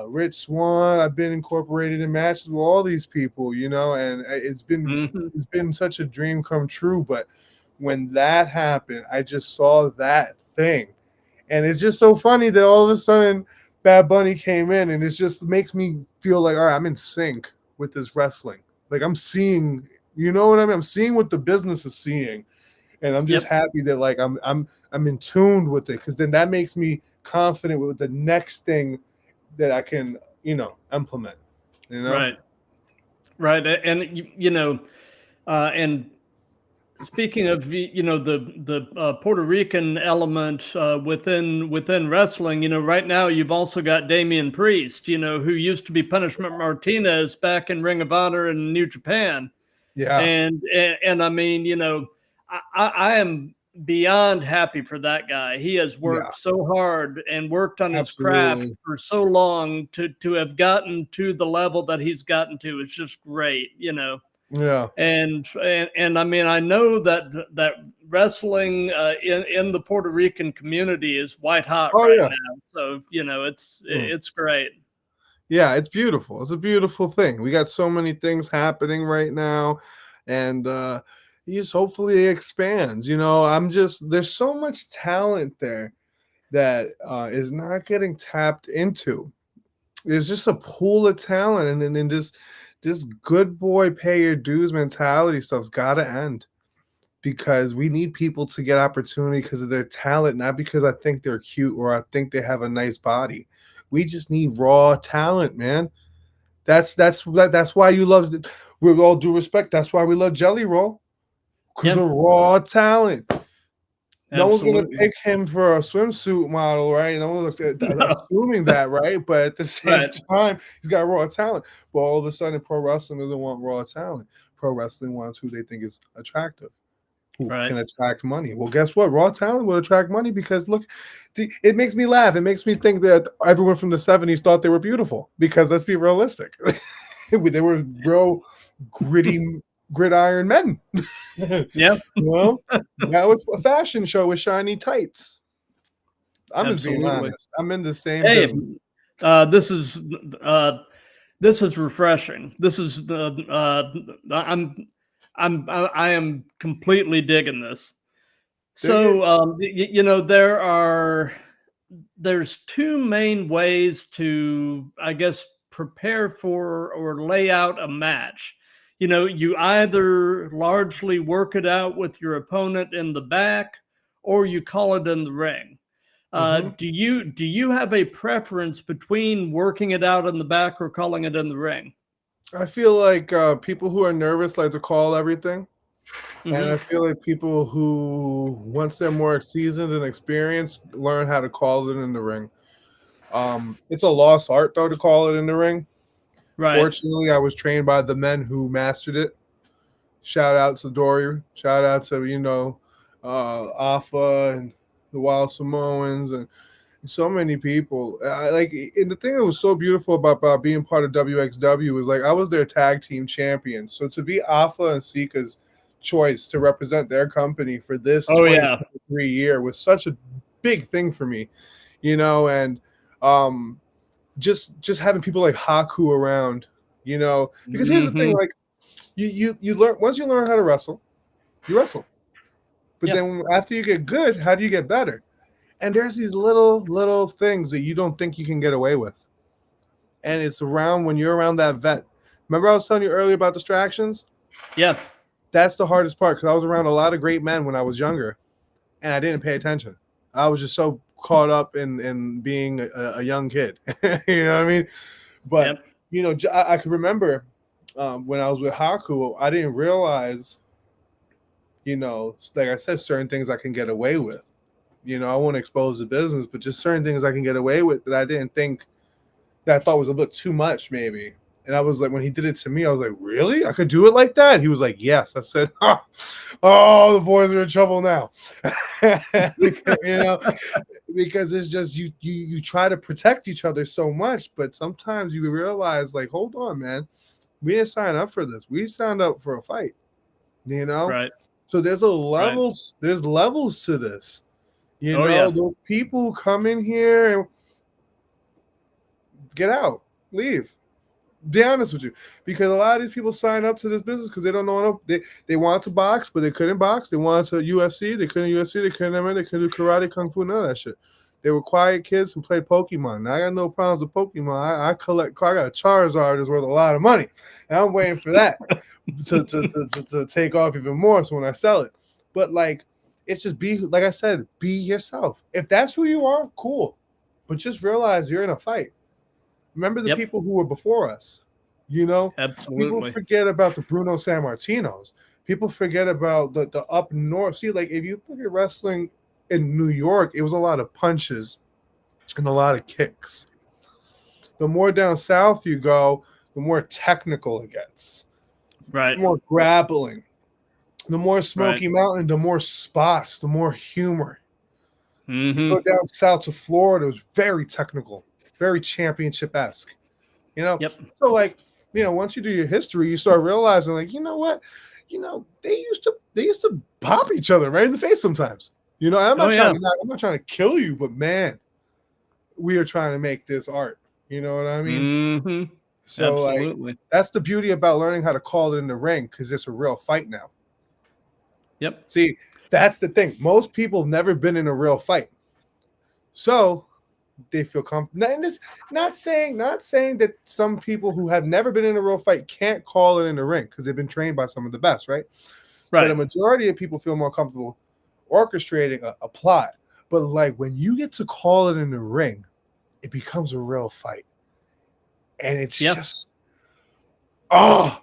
Rich Swann. I've been incorporated in matches with all these people, you know, and it's been such a dream come true. But when that happened, I just saw that thing, and it's just so funny that all of a sudden Bad Bunny came in, and it just makes me feel like, all right, I'm in sync with this wrestling. Like I'm seeing, you know what I mean? I'm seeing what the business is seeing, and I'm just happy that like I'm in tune with it because then that makes me confident with the next thing that I can, you know, implement. You know, right, and you know, and speaking of you know the Puerto Rican element within wrestling, you know, right now you've also got Damian Priest, you know, who used to be Punishment Martinez back in Ring of Honor in New Japan. Yeah. And I mean, you know, I am beyond happy for that guy. He has worked so hard and worked on his craft for so long to have gotten to the level that he's gotten to. It's just great, you know. Yeah. And I mean, I know that wrestling in the Puerto Rican community is white hot now. So, you know, it's great. Yeah, it's beautiful. It's a beautiful thing. We got so many things happening right now, and just hopefully it expands. You know, there's so much talent there that is not getting tapped into. There's just a pool of talent, and then this good boy pay your dues mentality stuff's got to end because we need people to get opportunity because of their talent, not because I think they're cute or I think they have a nice body. We just need raw talent, man. That's why you love it. With all due respect, that's why we love Jelly Roll, because of raw talent. No one's gonna pick him for a swimsuit model, right? No one's assuming that, right? But at the same time, he's got raw talent. But all of a sudden, pro wrestling doesn't want raw talent. Pro wrestling wants who they think is attractive, who can attract money. Well, guess what? Raw talent will attract money because look, it makes me laugh. It makes me think that everyone from the 70s thought they were beautiful because let's be realistic. They were real gritty, gridiron men. Well, now it's a fashion show with shiny tights. I'm just being honest. I'm in the same business. This is refreshing. This is I am completely digging this. So you know, there's two main ways to, I guess, prepare for or lay out a match. You know, you either largely work it out with your opponent in the back, or you call it in the ring. Do you have a preference between working it out in the back or calling it in the ring? I feel like people who are nervous like to call everything. And I feel like people who, once they're more seasoned and experienced, learn how to call it in the ring. It's a lost art, though, to call it in the ring. Right. Fortunately, I was trained by the men who mastered it. Shout out to Dory. Shout out to, Alpha and the Wild Samoans and so many people. And the thing that was so beautiful about being part of WXW was like I was their tag team champion. So to be Alpha and Sika's choice to represent their company for this 2023 year was such a big thing for me, and just having people like Haku around, because here's the thing, like you learn once you learn how to wrestle, you wrestle. But then after you get good, how do you get better? And there's these little things that you don't think you can get away with. And it's around when you're around that vet. Remember I was telling you earlier about distractions? Yeah. That's the hardest part because I was around a lot of great men when I was younger, and I didn't pay attention. I was just so caught up in being a young kid. You know what I mean? But, I can remember when I was with Haku, I didn't realize, like I said, certain things I can get away with. I won't expose the business, but just certain things I can get away with that I didn't think that I thought was a bit too much, maybe. And I was like, when he did it to me, I was like, really? I could do it like that? He was like, yes. I said, oh, the boys are in trouble now. because it's just you try to protect each other so much, but sometimes you realize, like, hold on, man. We didn't sign up for this. We signed up for a fight, Right. So there's there's levels to this. Those people come in here and get out, leave. Be honest with you, because a lot of these people sign up to this business because they don't know. They want to box, but they couldn't box. They wanted to UFC, they couldn't UFC. They couldn't MMA. They couldn't do karate, kung fu, none of that shit. They were quiet kids who played Pokemon. Now I got no problems with Pokemon. I collect. I got a Charizard that's worth a lot of money, and I'm waiting for that to take off even more. So when I sell it, but like. It's just like I said, be yourself. If that's who you are, cool. But just realize you're in a fight. Remember the people who were before us. Absolutely. People forget about the Bruno Sammartinos. People forget about the up north. See, like if you look at wrestling in New York, it was a lot of punches and a lot of kicks. The more down south you go, the more technical it gets. Right. The more grappling. The more Smoky Mountain, the more spots, the more humor. You go down south to Florida, it was very technical, very championship-esque. So like, once you do your history, you start realizing, like, you know what? They used to pop each other right in the face sometimes. I'm not trying to kill you, but man, we are trying to make this art. You know what I mean? So absolutely. Like, that's the beauty about learning how to call it in the ring, because it's a real fight now. Yep. See, that's the thing. Most people have never been in a real fight, so they feel comfortable. And it's not saying that some people who have never been in a real fight can't call it in the ring because they've been trained by some of the best, right? But a majority of people feel more comfortable orchestrating a plot. But like when you get to call it in the ring, it becomes a real fight, and it's just the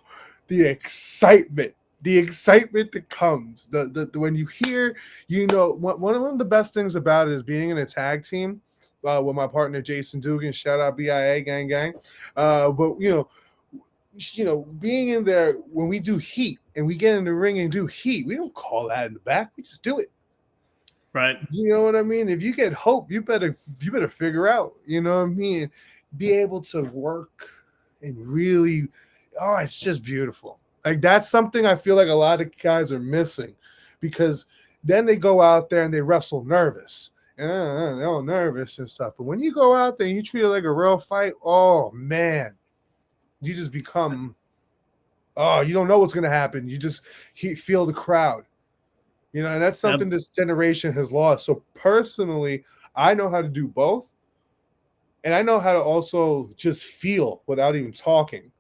excitement. The excitement that comes, the when you hear, one of the best things about it is being in a tag team with my partner Jason Dugan. Shout out BIA gang. But being in there when we do heat and we get in the ring and do heat, we don't call that in the back. We just do it. Right. You know what I mean? If you get hope, you better figure out. You know what I mean? Be able to work and really, it's just beautiful. Like that's something I feel like a lot of guys are missing, because then they go out there and they wrestle nervous. And they're all nervous and stuff. But when you go out there and you treat it like a real fight, oh man, you just become, you don't know what's going to happen. You just feel the crowd, and that's something this generation has lost. So personally, I know how to do both. And I know how to also just feel without even talking.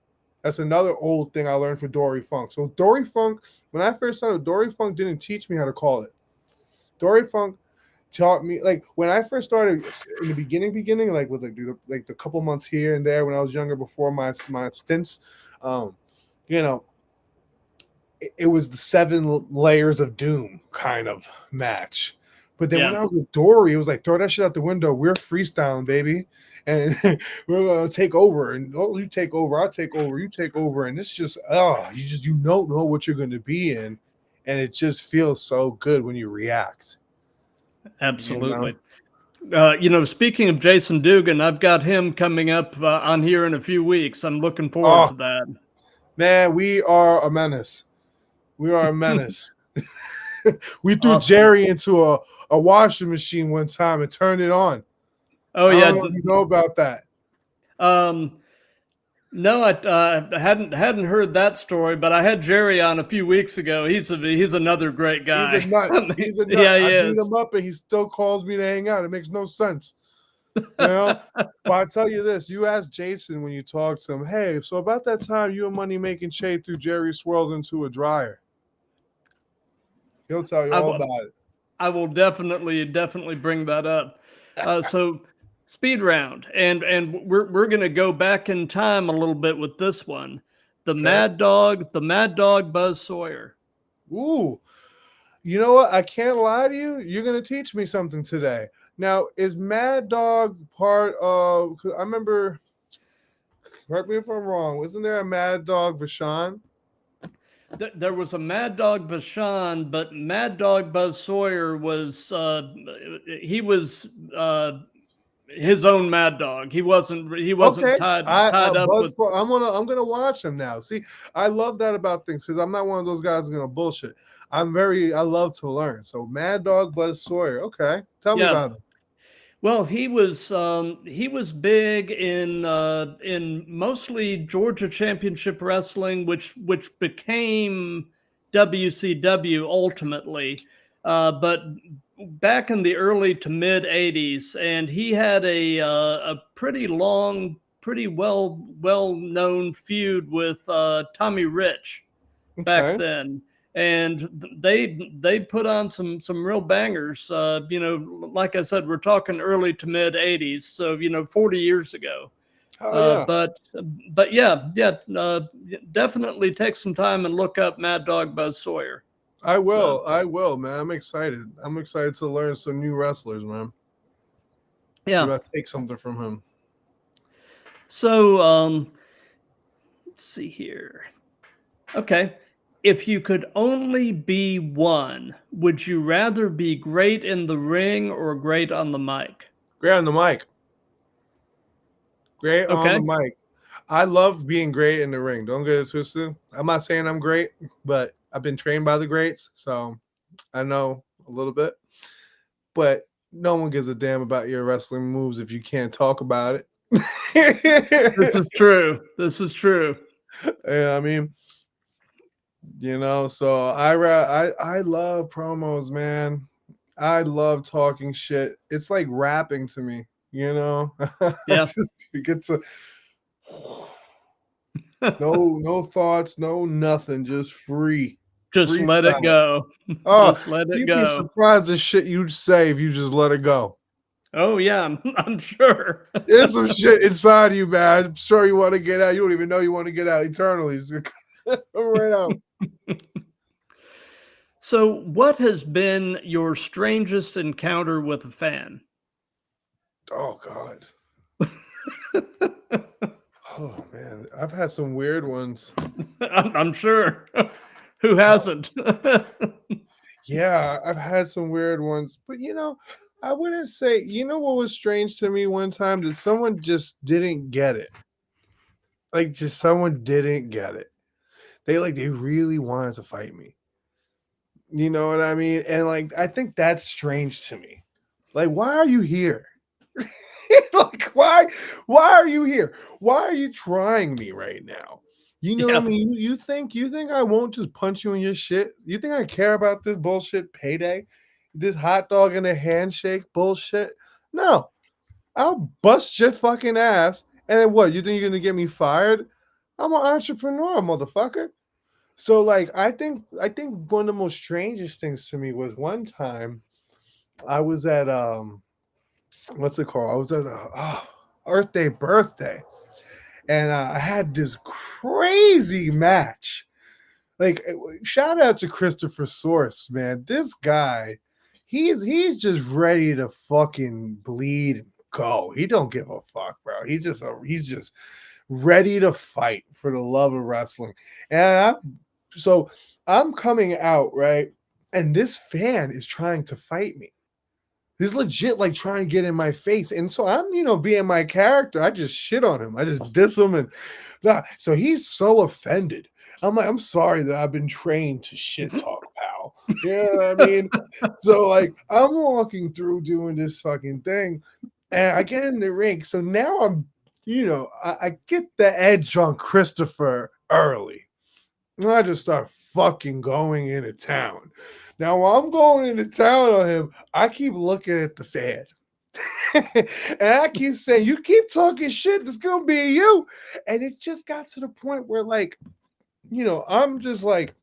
That's another old thing I learned from Dory Funk. So Dory Funk, when I first started, Dory Funk didn't teach me how to call it. Dory Funk taught me, like when I first started in the beginning, like with like the couple months here and there when I was younger before my stints, it was the 7 layers of doom kind of match. But then when Yeah. I was with Dory, it was like, throw that shit out the window. We're freestyling, baby. And we're gonna take over. And you take over, I'll take over, you take over. And it's just you don't know what you're gonna be in. And it just feels so good when you react. Absolutely. You know, speaking of Jason Dugan, I've got him coming up on here in a few weeks. I'm looking forward to that. Man, we are a menace. We are a menace. We threw Awesome. Jerry into a washing machine one time and turned it on. Oh, I yeah. don't know if you know about that. No, I hadn't heard that story, but I had Jerry on a few weeks ago. He's another great guy. He's a nut. He's a nut. Yeah, he I beat is. him up and he still calls me to hang out. It makes no sense. You know? But I tell you this, you ask Jason when you talk to him, hey, so about that time you and Money Making Che threw Jerry Swirls into a dryer. He'll tell you all about it. I will definitely bring that up. So speed round, and we're gonna go back in time a little bit with this one. The Mad Dog Buzz Sawyer. Ooh, you know what? I can't lie to you. You're gonna teach me something today. Now, is Mad Dog part of? Cause I remember. Correct me if I'm wrong. Wasn't there a Mad Dog Vashon? There was a Mad Dog Vashon, but Mad Dog Buzz Sawyer was he was his own Mad Dog. He wasn't Okay. tied up with. I'm gonna watch him now. See, I love that about things because I'm not one of those guys gonna bullshit. I love to learn. So Mad Dog Buzz Sawyer. Okay, tell me about him. Well, he was big in mostly Georgia Championship Wrestling, which became WCW ultimately, but back in the early to mid '80s, and he had a pretty long, pretty well known feud with Tommy Rich back then. And they put on some real bangers. You know, like I said, we're talking early to mid '80s, so 40 years ago. But yeah, definitely take some time and look up Mad Dog Buzz Sawyer. I will, man. I'm excited. I'm excited to learn some new wrestlers, man. Yeah, I'm gonna take something from him. So let's see here. Okay. If you could only be one, would you rather be great in the ring or great on the mic? Great on the mic. Great on the mic. I love being great in the ring. Don't get it twisted. I'm not saying I'm great, but I've been trained by the greats, so I know a little bit. But no one gives a damn about your wrestling moves if you can't talk about it. This is true. This is true. Yeah, I mean, so I love promos, man. I love talking shit. It's like rapping to me, Yeah. Just get to no thoughts, no nothing, just free. Just let it go. Just let it go. You'd be surprised the shit you'd say if you just let it go. Oh yeah, I'm sure. There's some shit inside you, man. I'm sure you want to get out. You don't even know you want to get out eternally. Right out. So, what has been your strangest encounter with a fan? Oh God. Oh man, I've had some weird ones. I'm sure. Who hasn't? Yeah, I've had some weird ones, but I wouldn't say. What was strange to me one time? That someone just didn't get it. Like, just someone didn't get it. They really wanted to fight me. You know what I mean? And I think that's strange to me. Like, why are you here? Why are you here? Why are you trying me right now? You know what I mean? You think I won't just punch you in your shit? You think I care about this bullshit payday? This hot dog and a handshake bullshit? No. I'll bust your fucking ass. And then what? You think you're gonna get me fired? I'm an entrepreneur, motherfucker. So I think one of the most strangest things to me was one time I was at what's it called? I was at Earth Day birthday, and I had this crazy match Like, shout out to Christopher Source, man. This guy, he's just ready to fucking bleed and go. He don't give a fuck, bro. He's just ready to fight for the love of wrestling. And I'm coming out, right? And this fan is trying to fight me. He's legit like trying to get in my face. And so I'm, being my character. I just shit on him. I just diss him. And so he's so offended. I'm like, I'm sorry that I've been trained to shit talk, pal. You know what I mean? So like I'm walking through doing this fucking thing and I get in the ring. So now I'm, I get the edge on Christopher early. And I just start fucking going into town. Now, while I'm going into town on him, I keep looking at the fan. And I keep saying, you keep talking shit, it's going to be you. And it just got to the point where, like, I'm just like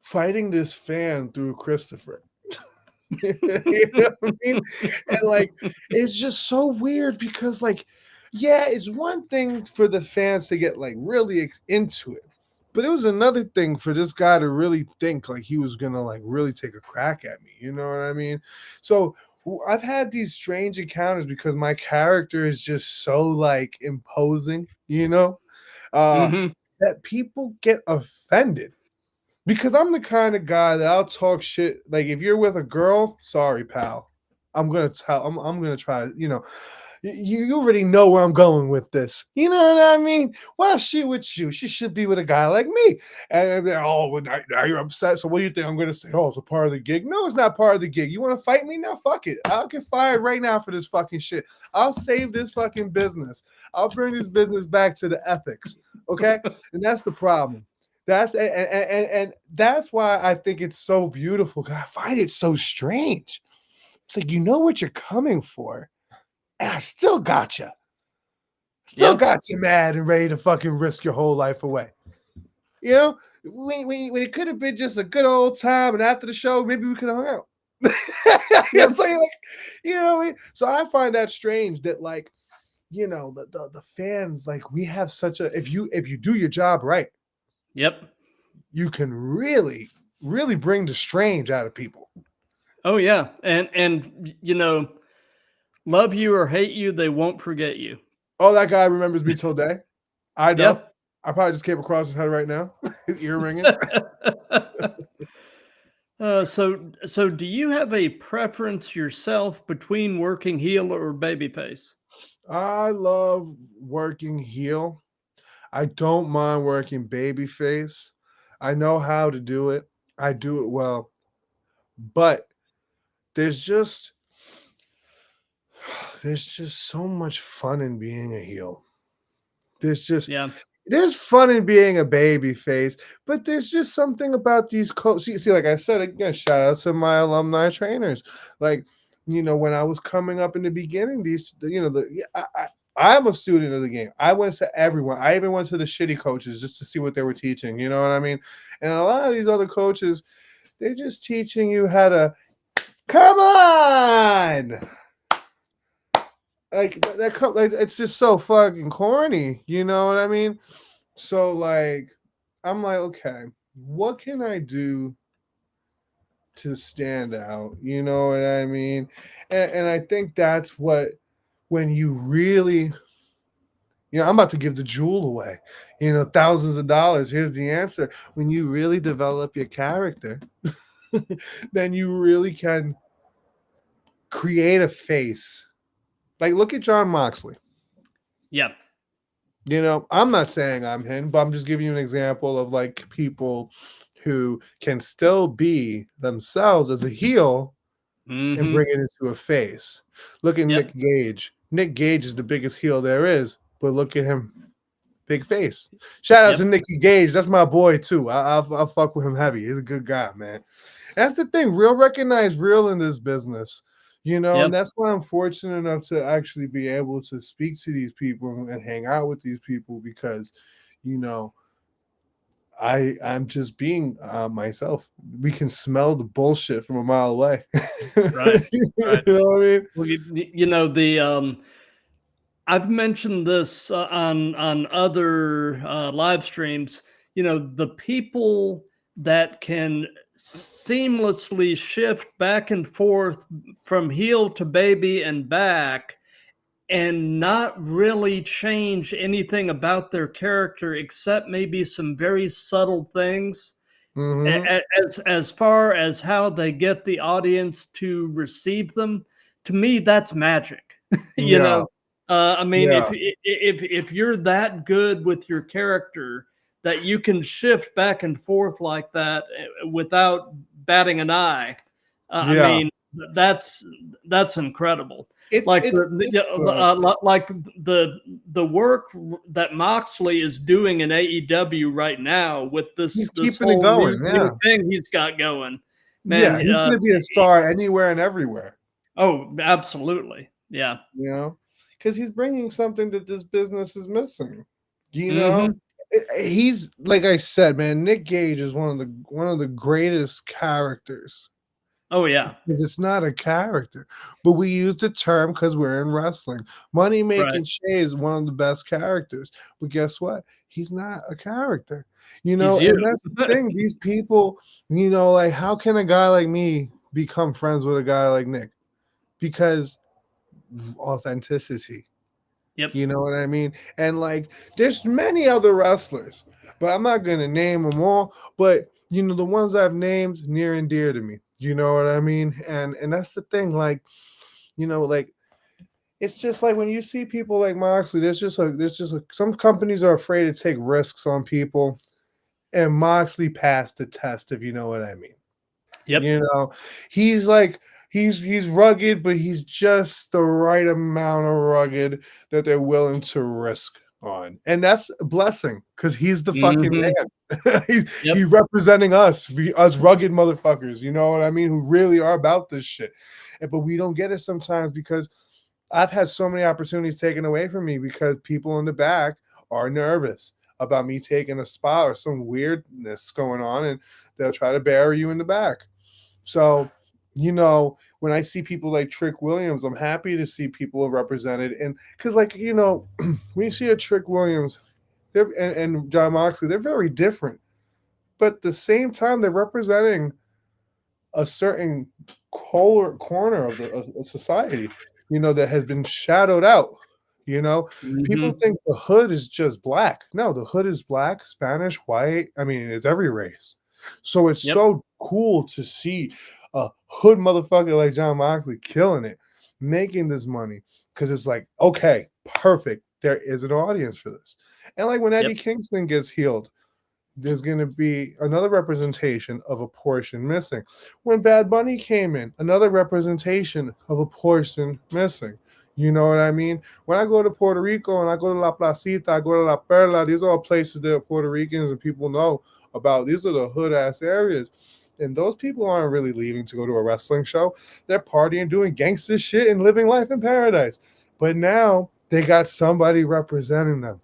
fighting this fan through Christopher. You know what I mean? And like, it's just so weird because, like, yeah, it's one thing for the fans to get like really into it. But it was another thing for this guy to really think like he was gonna like really take a crack at me. You know what I mean? So I've had these strange encounters because my character is just so like imposing, that people get offended. Because I'm the kind of guy that I'll talk shit. Like if you're with a girl, sorry, pal. I'm gonna try, you already know where I'm going with this. You know what I mean? Why is she with you? She should be with a guy like me. And they're, oh, now you're upset. So what do you think I'm going to say? Oh, it's a part of the gig. No, it's not part of the gig. You want to fight me? Now, fuck it. I'll get fired right now for this fucking shit. I'll save this fucking business. I'll bring this business back to the ethics. Okay? And that's the problem. And that's why I think it's so beautiful. I find it so strange. It's like, you know what you're coming for. And I still got you. Still got you mad and ready to fucking risk your whole life away. When it could have been just a good old time, and after the show, maybe we could have hung out. So I find that strange that like, the fans, like we have such a if you do your job right, you can really, really bring the strange out of people. Oh yeah, and love you or hate you, they won't forget you. Oh, that guy remembers me till day. I know. Yep. I probably just came across his head right now. His ear ringing. So do you have a preference yourself between working heel or babyface? I love working heel. I don't mind working babyface. I know how to do it. I do it well. But there's just so much fun in being a heel. There's fun in being a baby face, but there's just something about these coaches. See, like I said, again, shout out to my alumni trainers. Like, when I was coming up in the beginning, I'm a student of the game. I went to everyone. I even went to the shitty coaches just to see what they were teaching. You know what I mean? And a lot of these other coaches, they're just teaching you how to come on. Like it's just so fucking corny, you know what I mean? So like, I'm like, okay, what can I do to stand out? You know what I mean? And I think that's what, when you really, I'm about to give the jewel away, thousands of dollars. Here's the answer. When you really develop your character, then you really can create a face. Like, look at John Moxley. Yeah. I'm not saying I'm him, but I'm just giving you an example of like people who can still be themselves as a heel and bring it into a face. Look at Nick Gage. Nick Gage is the biggest heel there is, but look at him. Big face. Shout out to Nicky Gage. That's my boy too. I'll fuck with him heavy. He's a good guy, man. That's the thing. Real recognize real in this business. And that's why I'm fortunate enough to actually be able to speak to these people and hang out with these people because, I'm just being myself. We can smell the bullshit from a mile away. Right. You know what I mean? Well, I've mentioned this on other live streams. the people that can seamlessly shift back and forth from heel to baby and back and not really change anything about their character except maybe some very subtle things, as far as how they get the audience to receive them. To me, that's magic. Yeah. I mean, Yeah. if you're that good with your character that you can shift back and forth like that without batting an eye, I Yeah. mean, that's incredible. It's Like it's it's good. like the work that Moxley is doing in AEW right now with He's this keeping it whole going. new Yeah. thing he's got going, Yeah, man. he's gonna be a star anywhere and everywhere. Oh, absolutely, yeah. You know, because he's bringing something that this business is missing. You know, Mm-hmm. He's like I said, man. Nick Gage is one of the greatest characters. Oh yeah, Because it's not a character, but we use the term because we're in wrestling. Money right. Making Shay is one of the best characters, but guess what? He's not a character, He's you. and that's the thing. These people, like how can a guy like me become friends with a guy like Nick? Because authenticity. Yep. You know what I mean? And like, there's many other wrestlers, but I'm not gonna name them all. But the ones I've named near and dear to me. You know what I mean? And that's the thing. Like, like it's just like when you see people like Moxley, some companies are afraid to take risks on people, and Moxley passed the test, if you know what I mean. Yep. He's like he's rugged, but he's just the right amount of rugged that they're willing to risk on. And that's a blessing because he's the fucking man. He's representing us rugged motherfuckers, you know what I mean, who really are about this shit. But we don't get it sometimes because I've had so many opportunities taken away from me because people in the back are nervous about me taking a spot or some weirdness going on, and they'll try to bury you in the back. So, when I see people like Trick Williams, I'm happy to see people represented. And because, like, when you see a Trick Williams and John Moxley, they're very different. But at the same time, they're representing a certain corner of the society, that has been shadowed out. People think the hood is just black. No, the hood is black, Spanish, white. I mean, it's every race. So it's so cool to see a hood motherfucker like John Moxley killing it, making this money, because it's like, okay, perfect. There is an audience for this. And like when Eddie Kingston gets healed, there's going to be another representation of a portion missing. When Bad Bunny came in, another representation of a portion missing. You know what I mean? When I go to Puerto Rico and I go to La Placita, I go to La Perla, these are all places that Puerto Ricans and people know about. These are the hood-ass areas. And those people aren't really leaving to go to a wrestling show. They're partying, doing gangster shit, and living life in paradise. But now they got somebody representing them.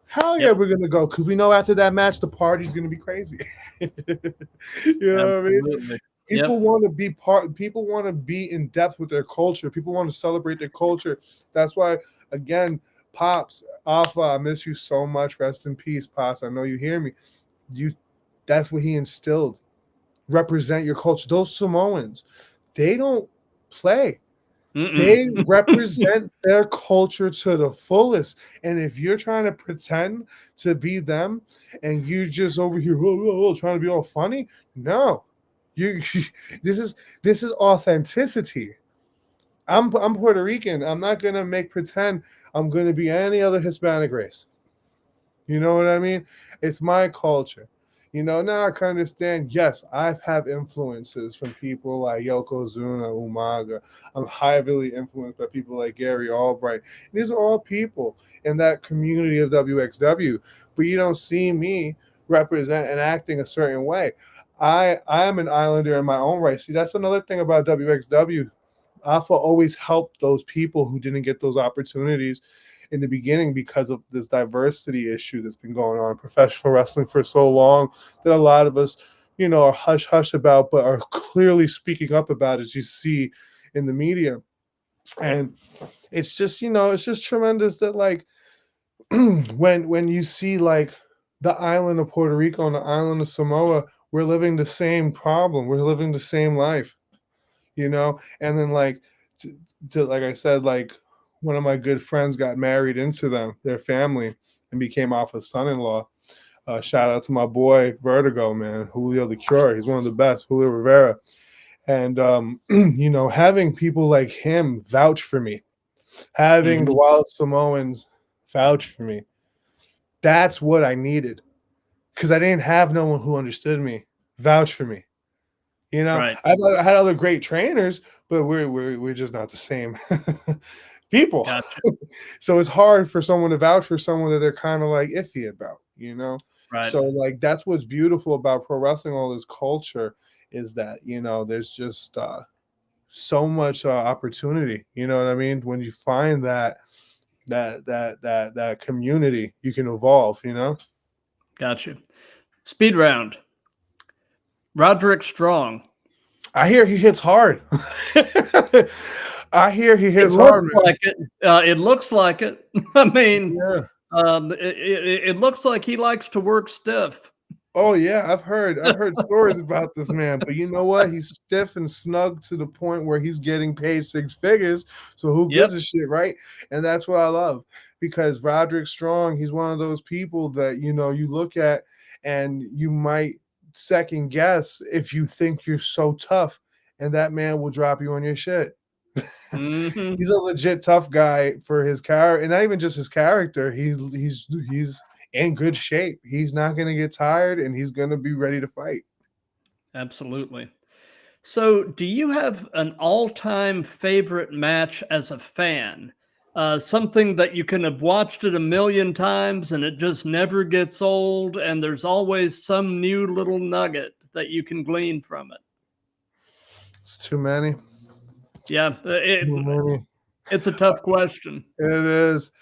Hell yeah, we're gonna go because we know after that match the party's gonna be crazy. You know what I mean? People want to be People want to be in depth with their culture. People want to celebrate their culture. That's why, again, Pops, Alpha, I miss you so much. Rest in peace, Pops. I know you hear me. That's what he instilled. Represent your culture. Those Samoans, they don't play. They represent their culture to the fullest. And if you're trying to pretend to be them and you just over here trying to be all funny, no. This is authenticity. I'm Puerto Rican. I'm not gonna make pretend I'm gonna be any other Hispanic race. You know what I mean? It's my culture. Now I can understand, yes, I've had influences from people like Yokozuna, Umaga. I'm heavily influenced by people like Gary Albright. These are all people in that community of WXW, but you don't see me represent and acting a certain way. I am an islander in my own right. See, that's another thing about WXW. Alpha always helped those people who didn't get those opportunities in the beginning because of this diversity issue that's been going on in professional wrestling for so long that a lot of us, are hush-hush about, but are clearly speaking up about, as you see in the media. And it's just, it's just tremendous that, like, when you see, like, the island of Puerto Rico and the island of Samoa, we're living the same problem. We're living the same life, you know? And then like like I said, like one of my good friends got married into their family and became Alpha's son-in-law. Shout out to my boy Vertigo, man, Julio the Cure. He's one of the best, Julio Rivera. And you know, having people like him vouch for me, having the Wild Samoans vouch for me, that's what I needed. Because I didn't have no one who understood me vouch for me. You know, Right. I had other great trainers, but we're just not the same people. Gotcha. So it's hard for someone to vouch for someone that they're kind of like iffy about, you know? Right. So like that's what's beautiful about pro wrestling, all this culture, is that, you know, there's just so much opportunity. You know what I mean? When you find that community, you can evolve, you know? Gotcha. Speed round. Roderick Strong. I hear he hits hard. I hear he hits It hard, looks man. like it. It looks like it. I mean, Yeah. it looks like he likes to work stiff. Oh yeah, I've heard stories about this man, but you know what? He's stiff and snug to the point where he's getting paid six figures. So who gives a shit, right? And that's what I love, because Roderick Strong, he's one of those people that, you know, you look at and you might second guess if you think you're so tough, and that man will drop you on your shit. He's a legit tough guy for his character, and not even just his character. He's in good shape. He's not going to get tired, and he's going to be ready to fight. Absolutely. So, do you have an all-time favorite match as a fan? Something that you can have watched it a million times and it just never gets old, and there's always some new little nugget that you can glean from it. It's too many. Yeah, it's a tough question. It is.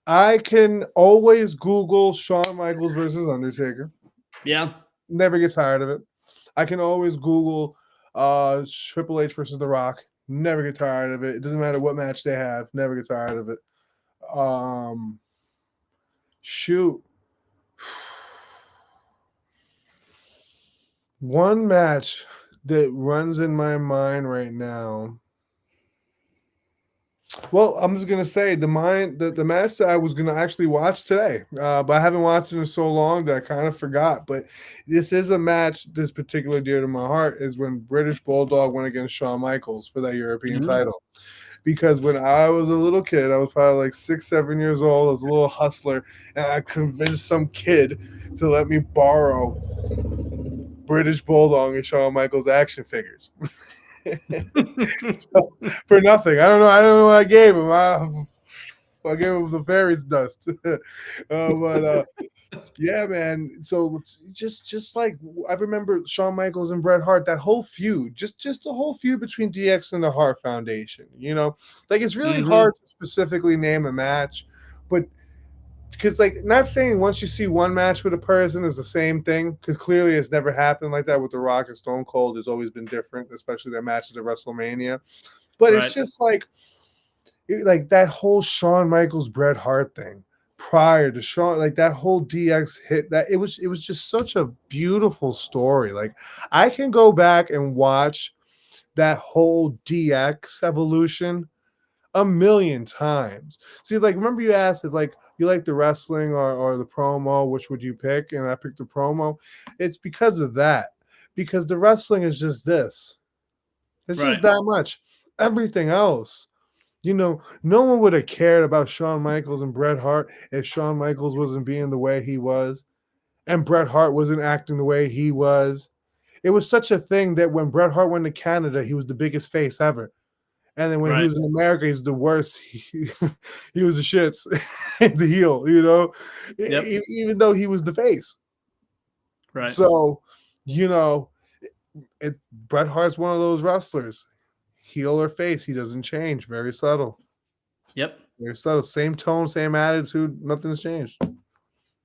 I can always Google Shawn Michaels versus Undertaker. Yeah. Never get tired of it. I can always Google Triple H versus The Rock. Never get tired of it. It doesn't matter what match they have. Never get tired of it. Shoot. One match that runs in my mind right now. Well, I'm just gonna say the match that I was gonna actually watch today, but I haven't watched it in so long that I kind of forgot. But this is a match that's particularly dear to my heart, is when British Bulldog went against Shawn Michaels for that European title. Because when I was a little kid, I was probably like 6, 7 years old. I was a little hustler, and I convinced some kid to let me borrow British Bulldog and Shawn Michaels action figures. So, for nothing. I don't know what I gave him. I gave him the fairy's dust. But yeah, man. So just like I remember Shawn Michaels and Bret Hart, that whole feud, just the whole feud between DX and the Hart Foundation. You know, like it's really hard to specifically name a match, but because like not saying once you see one match with a person is the same thing, because clearly it's never happened like that with The Rock and Stone Cold. Has always been different, especially their matches at WrestleMania. But it's just like that whole Shawn Michaels Bret Hart thing prior to Shawn, like that whole DX hit, that it was just such a beautiful story. Like I can go back and watch that whole DX evolution a million times. See, like remember you asked if like you like the wrestling or the promo, which would you pick? And I picked the promo. It's because of that. Because the wrestling is just this. It's just that much. Everything else, you know, no one would have cared about Shawn Michaels and Bret Hart if Shawn Michaels wasn't being the way he was and Bret Hart wasn't acting the way he was. It was such a thing that when Bret Hart went to Canada, he was the biggest face ever. And then when he was in America, he was the worst. He was the shits, the heel, you know, even though he was the face. Right. So, you know, Bret Hart's one of those wrestlers, heel or face, he doesn't change. Very subtle. Yep. Very subtle. Same tone, same attitude. Nothing's changed.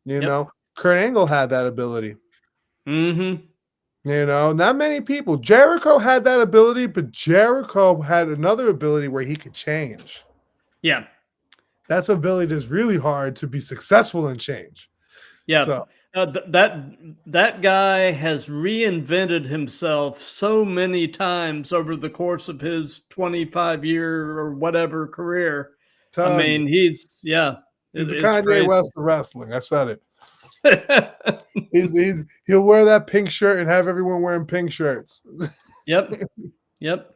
You know, Kurt Angle had that ability. You know, not many people. Jericho had that ability, but Jericho had another ability where he could change. Yeah. That's an ability that's really hard to be successful in change. Yeah. So. That guy has reinvented himself so many times over the course of his 25-year or whatever career. I Tell you, mean, he's he's the it's Kanye crazy. West of wrestling. I said it. He'll wear that pink shirt and have everyone wearing pink shirts. Yep, yep.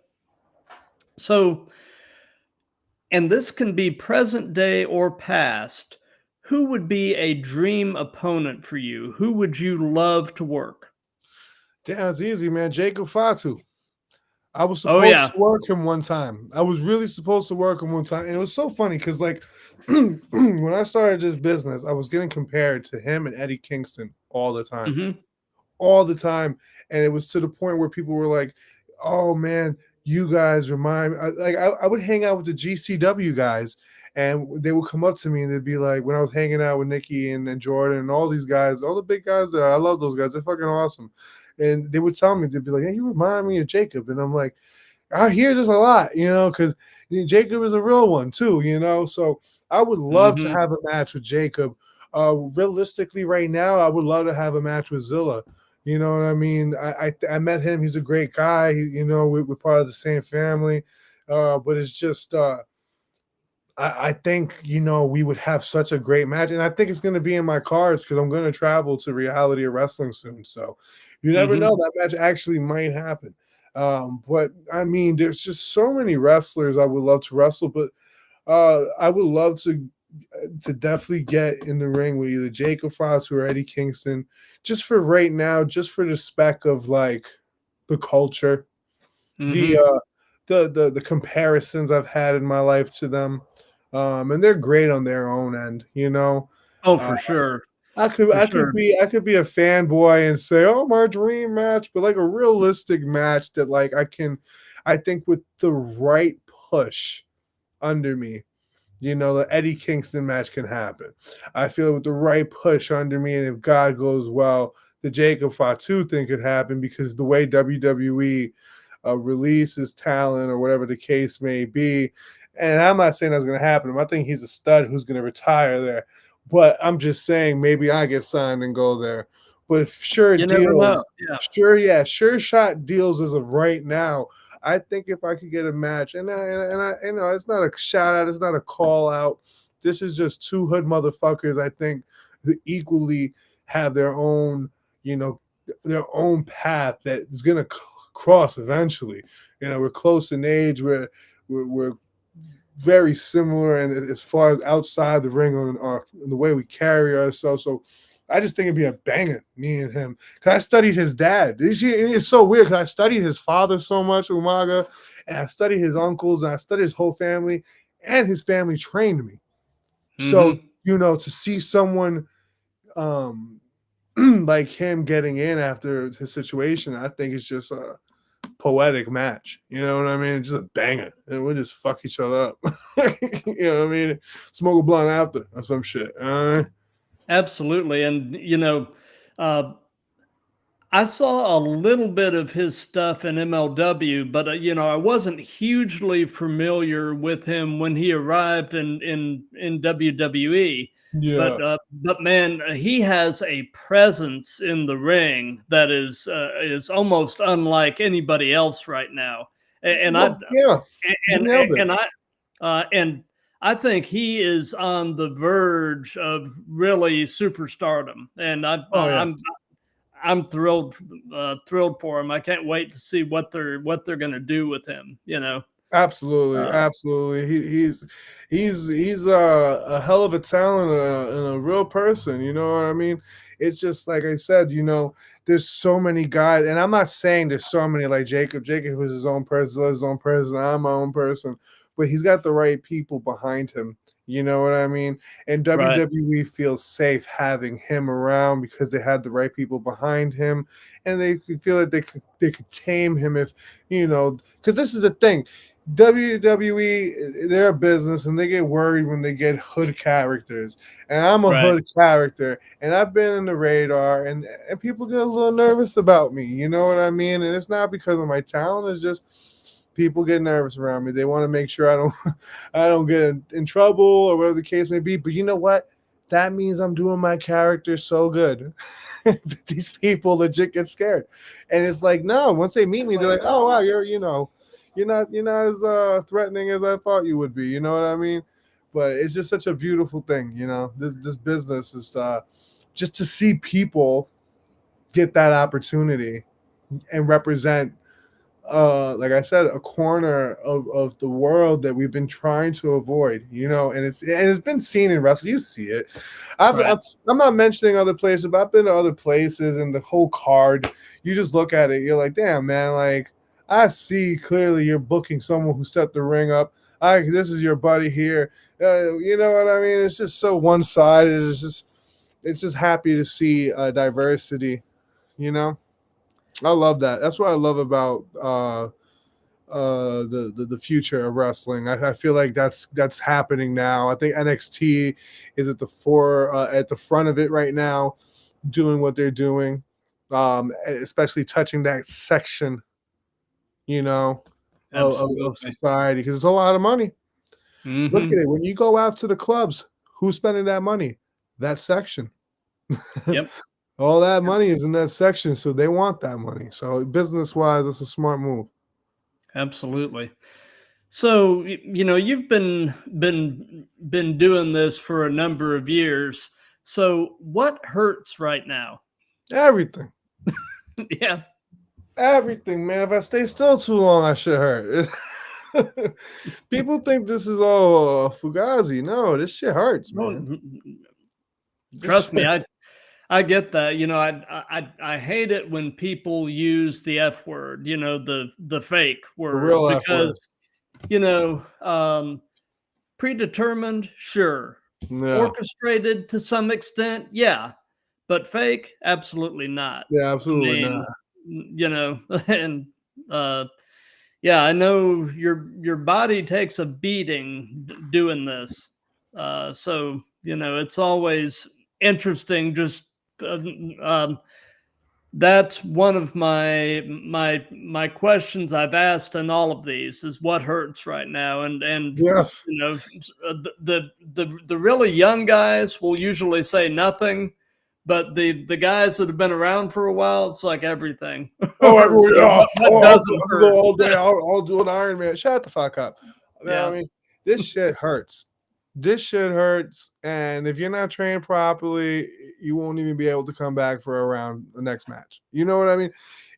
So, and this can be present day or past. Who would be a dream opponent for you? Who would you love to work? Damn, it's easy, man. Jacob Fatu. I was Oh supposed yeah. to work him one time. I was really supposed to work him one time. And it was so funny because, like, when I started this business, I was getting compared to him and Eddie Kingston all the time. Hmm. All the time. And it was to the point where people were like, oh, man, you guys remind me. I would hang out with the GCW guys, and they would come up to me and they'd be like, when I was hanging out with Nikki and Jordan and all these guys, all the big guys there, I love those guys. They're fucking awesome. And they would tell me, they'd be like, hey, you remind me of Jacob. And I'm like, I hear this a lot, because Jacob is a real one too, So I would love to Hmm. have a match with Jacob. Realistically, right now, I would love to have a match with Zilla. You know what I mean? I met him. He's a great guy. We're part of the same family. But it's just I think we would have such a great match, and I think it's going to be in my cards because I'm going to travel to Reality of Wrestling soon. So you never know, Hmm. that match actually might happen. But I mean, there's just so many wrestlers I would love to wrestle, but I would love to definitely get in the ring with either Jacob Fatu or Eddie Kingston, just for right now, just for the spec of like the culture, the Hmm. the comparisons I've had in my life to them, and they're great on their own end. Oh, Uh, for sure. I could For I could sure. be I could be a fanboy and say, oh, my dream match, but like a realistic match that like I think with the right push under me, the Eddie Kingston match can happen. I feel with the right push under me, and if God goes well, the Jacob Fatu thing could happen because the way WWE releases talent or whatever the case may be. And I'm not saying that's going to happen. I think he's a stud who's going to retire there. But I'm just saying maybe I get signed and go there. But sure You never know. deals, Yeah. sure shot deals as of right now. I think if I could get a match, and it's not a shout out, it's not a call out. This is just two hood motherfuckers. I think who equally have their own path that is gonna cross eventually. We're close in age. We're very similar, and as far as outside the ring on the way we carry ourselves. So I just think it'd be a banger, me and him. Because I studied his dad. It's so weird because I studied his father so much, Umaga, and I studied his uncles, and I studied his whole family, and his family trained me. So, Hmm. to see someone like him getting in after his situation, I think it's just a poetic match. You know what I mean? Just a banger. And we'll just fuck each other up. You know what I mean? Smoke a blunt after or some shit. Absolutely. And uh, I saw a little bit of his stuff in MLW, but I wasn't hugely familiar with him when he arrived in WWE. Yeah. But man, he has a presence in the ring that is almost unlike anybody else right now. And I Well, yeah. You and nailed it. and I and I think he is on the verge of really superstardom, and Oh yeah. I'm thrilled for him. I can't wait to see what they're going to do with him. Absolutely, Uh, absolutely. He's a hell of a talent and a real person. You know what I mean? It's just like I said. There's so many guys, and I'm not saying there's so many like Jacob. Jacob is his own person, his own person. I'm my own person, but he's got the right people behind him. You know what I mean? And right, WWE feels safe having him around because they had the right people behind him, and they could feel that they could tame him if because this is the thing. WWE, they're a business and they get worried when they get hood characters. And I'm a right. hood character and I've been in the radar and people get a little nervous about me. You know what I mean? And it's not because of my talent, it's just people get nervous around me. They want to make sure I don't I don't get in trouble or whatever the case may be. But you know what? that means I'm doing my character so good. These people legit get scared. And it's like, no, once they meet me, they're like, oh wow, you're not as threatening as I thought you would be. You know what I mean? But it's just such a beautiful thing, This business is just to see people get that opportunity and represent, like I said, a corner of the world that we've been trying to avoid, and it's been seen in wrestling. You see it. Right. I'm not mentioning other places, but I've been to other places, and the whole card, you just look at it, you're like, damn, man, like I see clearly you're booking someone who set the ring up. This is your buddy here. You know what I mean? It's just so one sided. It's just happy to see diversity. I love that. That's what I love about the future of wrestling. I feel like that's happening now. I think NXT is at the front of it right now, doing what they're doing, especially touching that section, of society, because it's a lot of money. Look at it. When you go out to the clubs, who's spending that money? That section. Yep. All that money is in that section, so they want that money. So business-wise, it's a smart move. Absolutely. So, you've been doing this for a number of years. So, what hurts right now? Everything. Yeah. Everything, man. If I stay still too long, I should hurt. People think this is all fugazi. No, this shit hurts, man. Trust me, I get that. I hate it when people use the F word, the fake word, the real because, predetermined, sure. Yeah. Orchestrated to some extent, yeah. But fake, absolutely not. Yeah, absolutely not. And yeah, I know your body takes a beating doing this. So, it's always interesting. Just that's one of my questions I've asked in all of these is what hurts right now, and Yeah. the really young guys will usually say nothing, but the guys that have been around for a while, it's like everything. What doesn't hurt? Go all day. I'll do an Iron Man. Shut the fuck up. Yeah. I mean, this shit hurts. This shit hurts, and if you're not trained properly, you won't even be able to come back for around the next match. You know what I mean?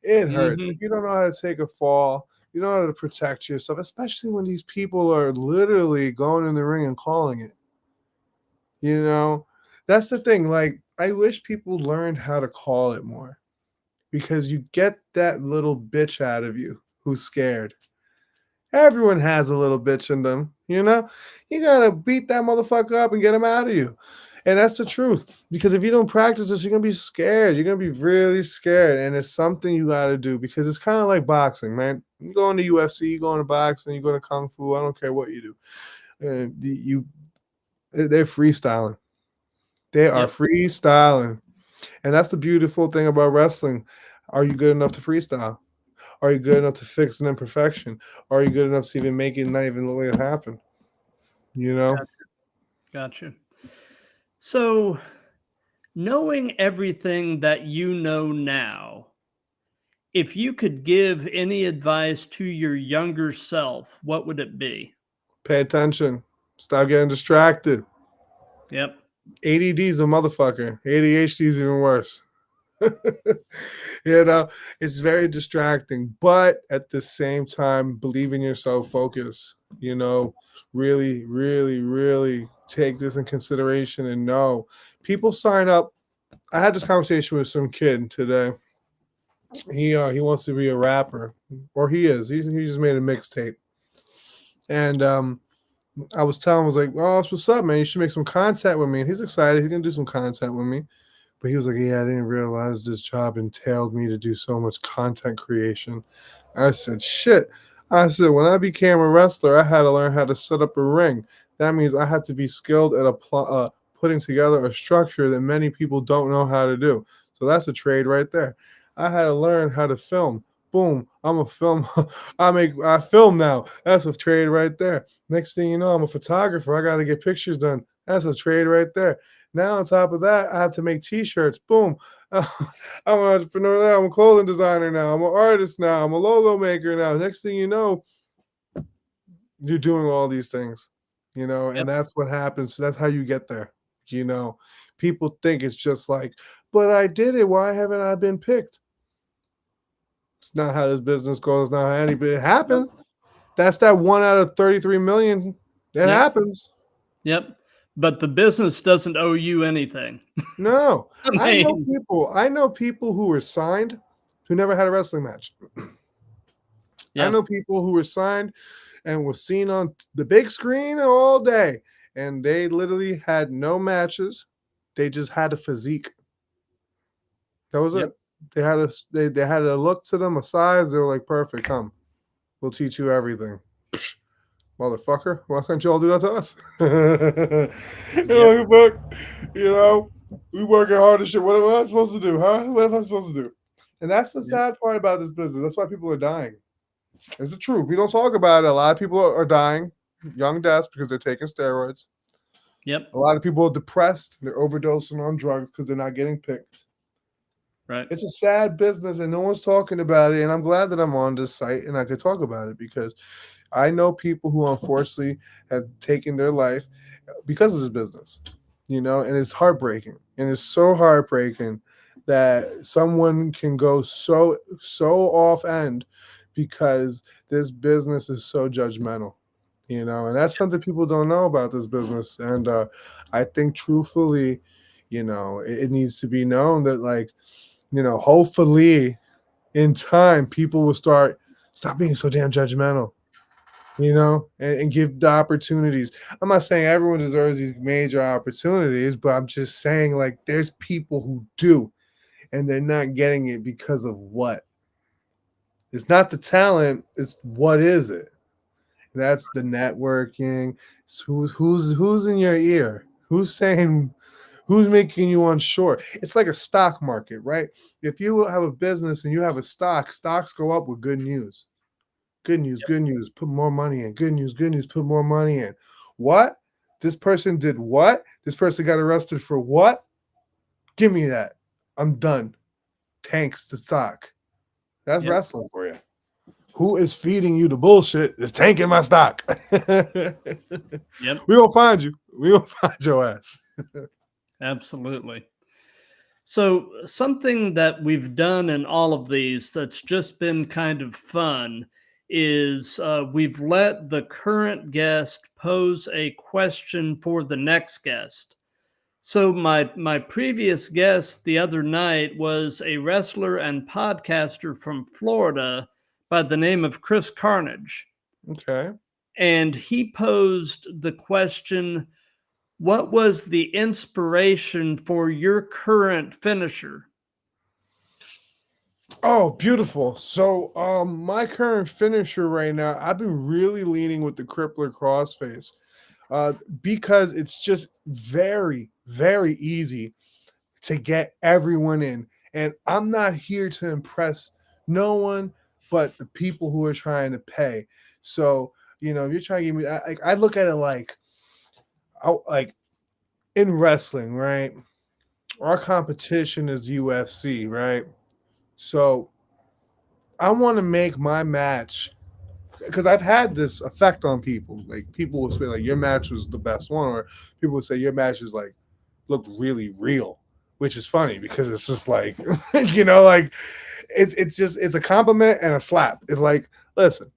It hurts. If you don't know how to take a fall, you don't know how to protect yourself, especially when these people are literally going in the ring and calling it. That's the thing. Like, I wish people learned how to call it more, because you get that little bitch out of you who's scared. Everyone has a little bitch in them, You gotta beat that motherfucker up and get him out of you. And that's the truth. Because if you don't practice this, you're gonna be scared. You're gonna be really scared. And it's something you gotta do, because it's kind of like boxing, man. You go into UFC, you go into boxing, you go to Kung Fu, I don't care what you do. They're freestyling. They are freestyling. And that's the beautiful thing about wrestling. Are you good enough to freestyle? Are you good enough to fix an imperfection? Are you good enough to even make it not even let it happen? Gotcha. So, knowing everything that you know now, if you could give any advice to your younger self, what would it be? Pay attention. Stop getting distracted. Yep. ADD is a motherfucker. ADHD is even worse. It's very distracting, but at the same time, believe in yourself, focus, really, really, really take this in consideration and know people sign up. I had this conversation with some kid today. He wants to be a rapper, or he is. He just made a mixtape, and I was telling him, I was like, "Oh, what's up, man? You should make some content with me." And he's excited. He's gonna do some content with me. But he was like, "Yeah, I didn't realize this job entailed me to do so much content creation." I said, "Shit." I said, "When I became a wrestler, I had to learn how to set up a ring. That means I had to be skilled at putting together a structure that many people don't know how to do. So that's a trade right there. I had to learn how to film. Boom, I'm a film. I film now. That's a trade right there. Next thing you know, I'm a photographer. I got to get pictures done. That's a trade right there. Now on top of that, I have to make T-shirts. Boom. I'm an entrepreneur now. I'm a clothing designer now. I'm an artist now. I'm a logo maker now. Next thing you know, you're doing all these things, Yep. and that's what happens. That's how you get there. People think it's just like, but I did it. Why haven't I been picked? It's not how this business goes. Not how anybody. It happened. That's that 1 out of 33 million. It Yep. happens. Yep. But the business doesn't owe you anything. No, I mean, I know people who were signed who never had a wrestling match. I know people who were signed and were seen on the big screen all day, and they literally had no matches. They just had a physique. That was it. They had a look to them, a size. They were like, perfect, come. We'll teach you everything. Motherfucker, why can't you all do that to us? We working hard and shit. What am I supposed to do, huh? What am I supposed to do? And that's the sad part about this business. That's why people are dying. It's the truth. We don't talk about it. A lot of people are dying, young deaths, because they're taking steroids. Yep. A lot of people are depressed. They're overdosing on drugs because they're not getting picked. Right. It's a sad business, and no one's talking about it. And I'm glad that I'm on this site and I could talk about it, because I know people who unfortunately have taken their life because of this business, and it's heartbreaking. And it's so heartbreaking that someone can go so off end because this business is so judgmental, and that's something people don't know about this business. And I think truthfully, it needs to be known that, like, hopefully in time, people will stop being so damn judgmental, and give the opportunities. I'm not saying everyone deserves these major opportunities, but I'm just saying, like, there's people who do, and they're not getting it because of what? It's not the talent, it's what is it? That's the networking. Who's in your ear? Who's making you unsure? It's like a stock market, right? If you have a business and you have a stocks go up with good news. Good news, good news, put more money in. Good news, put more money in. What? This person did what? This person got arrested for what? Give me that. I'm done. Tanks the stock. That's wrestling for you. Who is feeding you the bullshit is tanking my stock. Yep. We gonna find you. We gonna find your ass. Absolutely. So something that we've done in all of these that's just been kind of fun is we've let the current guest pose a question for the next guest. So my previous guest the other night was a wrestler and podcaster from Florida by the name of Chris Carnage. Okay. And he posed the question, what was the inspiration for your current finisher? Oh, beautiful. So my current finisher right now, I've been really leaning with the crippler crossface. Because it's just very, very easy to get everyone in. And I'm not here to impress no one but the people who are trying to pay. So, if you're trying to give me, I look at it like in wrestling, right? Our competition is UFC, right? So I want to make my match, because I've had this effect on people. Like, people will say, like, your match was the best one, or people will say your match is like looked really real, which is funny because it's just like, like it's a compliment and a slap. It's like, listen,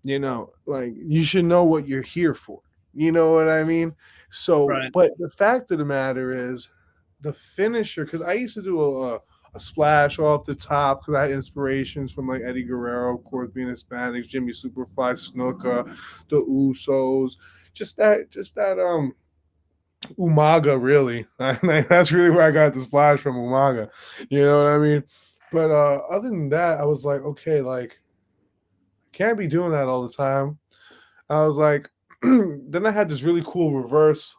like, you should know what you're here for. You know what I mean? So, Right. but the fact of the matter is, the finisher, because I used to do a splash off the top because I had inspirations from, like, Eddie Guerrero, of course, being Hispanic, Jimmy Superfly Snuka, the Usos, just that Umaga, really. That's really where I got the splash from, Umaga. You know what I mean? But other than that, I was like, okay, like, can't be doing that all the time. I was like, then I had this really cool reverse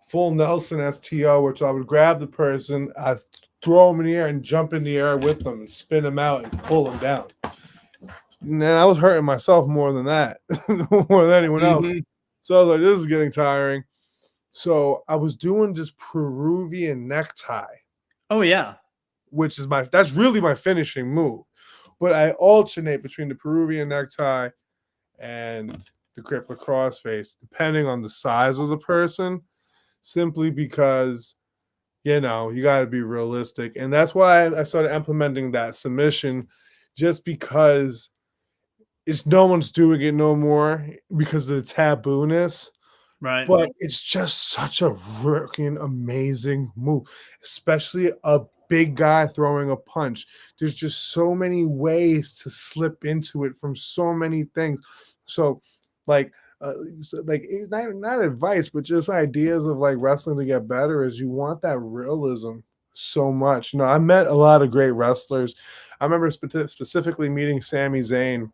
full Nelson STO, which I would grab the person, I throw them in the air and jump in the air with them and spin them out and pull them down. And then I was hurting myself more than that, more than anyone else. So I was like, this is getting tiring. So I was doing this Peruvian necktie, Oh yeah. which is that's really my finishing move. But I alternate between the Peruvian necktie and the crippler crossface, depending on the size of the person, simply because you know you got to be realistic, and that's why I started implementing that submission, just because it's no one's doing it no more because of the tabooness. Right. But it's just such a freaking amazing move, especially a big guy throwing a punch. There's just so many ways to slip into it from so many things. So, like, not advice, but just ideas of like wrestling to get better is you want that realism so much. You know, I met a lot of great wrestlers. I remember specifically meeting Sami Zayn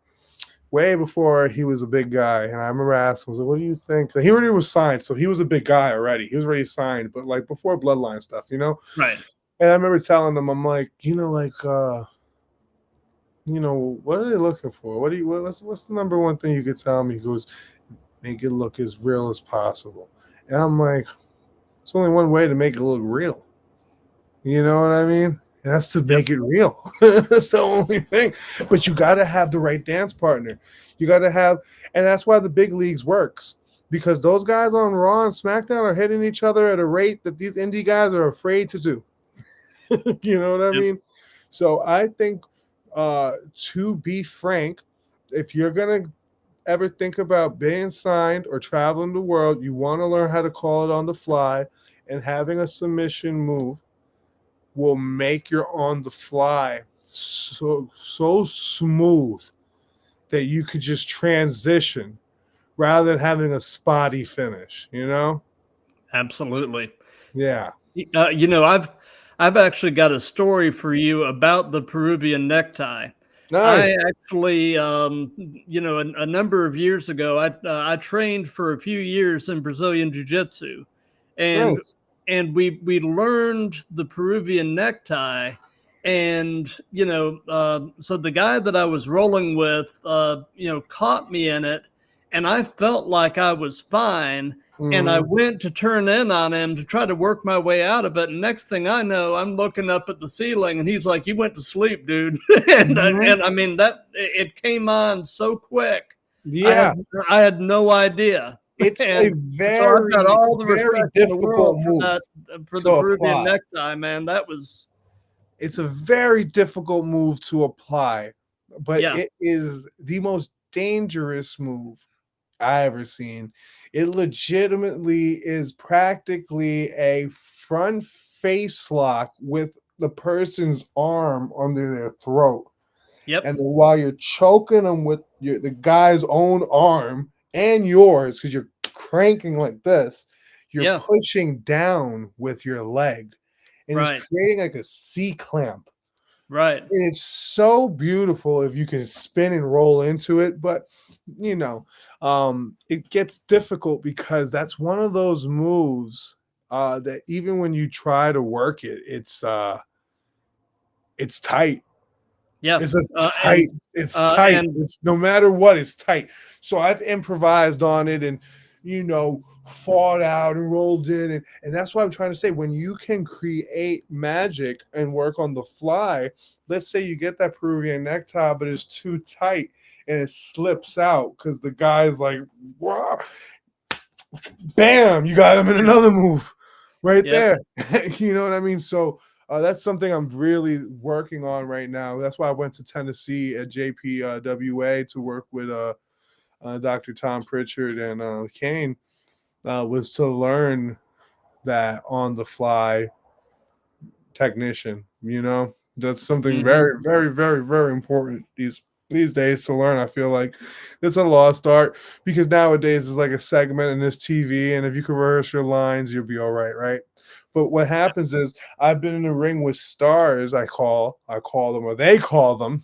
way before he was a big guy. And I remember asking, I was like, what do you think? He already was signed, so he was a big guy already. He was already signed, but like before Bloodline stuff, you know? Right. And I remember telling him, I'm like, what are they looking for? What's the number one thing you could tell me? He goes, make it look as real as possible. And I'm like, there's only one way to make it look real. You know what I mean? And that's to make it real. That's the only thing. But you got to have the right dance partner. You got to have, and that's why the big leagues works, because those guys on Raw and SmackDown are hitting each other at a rate that these indie guys are afraid to do. You know what I mean? So I think, to be frank, if you're gonna ever think about being signed or traveling the world, you want to learn how to call it on the fly, and having a submission move will make your on the fly so smooth that you could just transition rather than having a spotty finish, you know? Absolutely. Yeah. You know, I've actually got a story for you about the Peruvian necktie. I Nice. actually, you know, a number of years ago, I trained for a few years in Brazilian Jiu-Jitsu, and Nice. we learned the Peruvian necktie, and you know, so the guy that I was rolling with, you know, caught me in it, and I felt like I was fine. And I Mm-hmm. went to turn in on him to try to work my way out of it. And next thing I know, I'm looking up at the ceiling, and he's like, "You went to sleep, dude." Mm-hmm. And I mean that it came on so quick. Yeah. I had no idea. It's a And so I've got very, all the very respect in the difficult world for move that, for to the Peruvian apply. necktie, man. That was, It's a very difficult move to apply, but yeah. it is the most dangerous move I ever seen. It legitimately is practically a front face lock with the person's arm under their throat. Yep. And then while you're choking them with the guy's own arm and yours, because you're cranking like this, you're Yeah. pushing down with your leg. And it's Right. creating like a C clamp. Right. And it's so beautiful if you can spin and roll into it, but you know, it gets difficult because that's one of those moves that even when you try to work it, it's tight. Yeah. It's a And tight, it's tight. and It's no matter what, it's tight. So I've improvised on it and fought out and rolled in, and that's why I'm trying to say, when you can create magic and work on the fly, let's say you get that Peruvian necktie, but it's too tight and it slips out because the guy's like, wow, bam, you got him in another move right yep. there. You know what I mean? So that's something I'm really working on right now. That's why I went to Tennessee at JPWA to work with Dr. Tom Pritchard and Kane, was to learn that on the fly technician. That's something Hmm. very, very, very, very important these days to learn. I feel like it's a lost art because nowadays it's like a segment in this TV, and if you can rehearse your lines, you'll be all right, right? But what happens is I've been in the ring with stars. I call them, or they call them.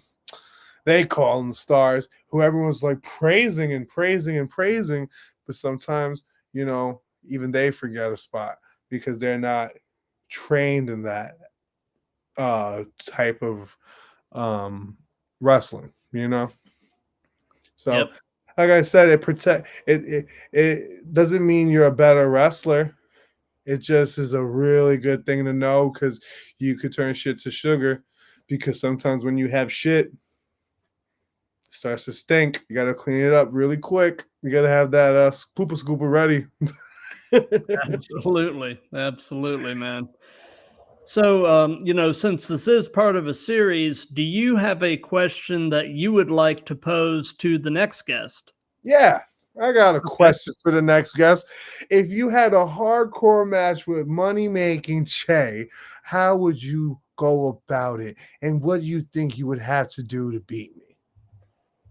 They call them stars, who everyone's like praising and praising and praising, but sometimes even they forget a spot because they're not trained in that type of wrestling. So, Yep. like I said, it doesn't mean you're a better wrestler. It just is a really good thing to know because you could turn shit to sugar. Because sometimes when you have shit, it starts to stink. You got to clean it up really quick. You got to have that pooper scooper ready. Absolutely. Absolutely, man. So, since this is part of a series, do you have a question that you would like to pose to the next guest? Yeah, I got a Okay. question for the next guest. If you had a hardcore match with Money Making Che, how would you go about it? And what do you think you would have to do to beat me?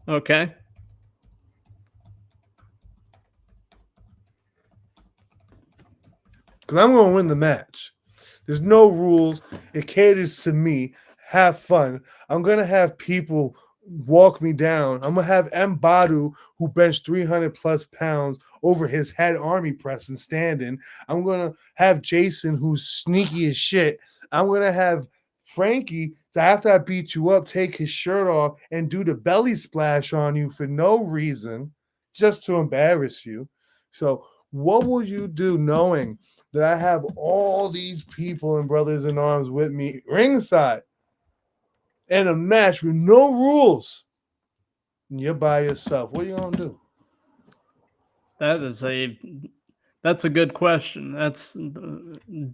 Okay. Because I'm going to win the match. There's no rules. It caters to me. Have fun. I'm going to have people walk me down. I'm going to have M. Badu, who benched 300 plus pounds over his head army press and standing. I'm going to have Jason, who's sneaky as shit. I'm going to have Frankie, so after I beat you up, take his shirt off and do the belly splash on you for no reason, just to embarrass you. So, what will you do knowing that I have all these people and brothers in arms with me ringside in a match with no rules? And you're by yourself. What are you gonna do? That's a good question. That's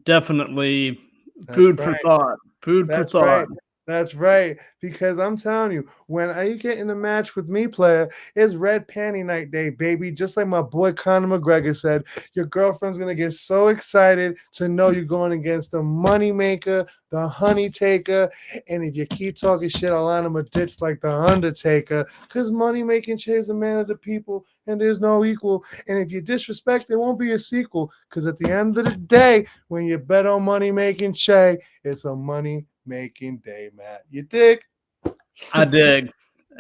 definitely That's food for right. thought. Food for That's thought. right. That's right. Because I'm telling you, when you get in a match with me, player, it's red panty night day, baby. Just like my boy Conor McGregor said, your girlfriend's gonna get so excited to know you're going against the money maker, the honey taker. And if you keep talking shit, I'll line him a ditch like the Undertaker. Because money making Che is a man of the people, and there's no equal. And if you disrespect, there won't be a sequel. Because at the end of the day, when you bet on money making Che, it's a money making day, Matt. You dig? I dig.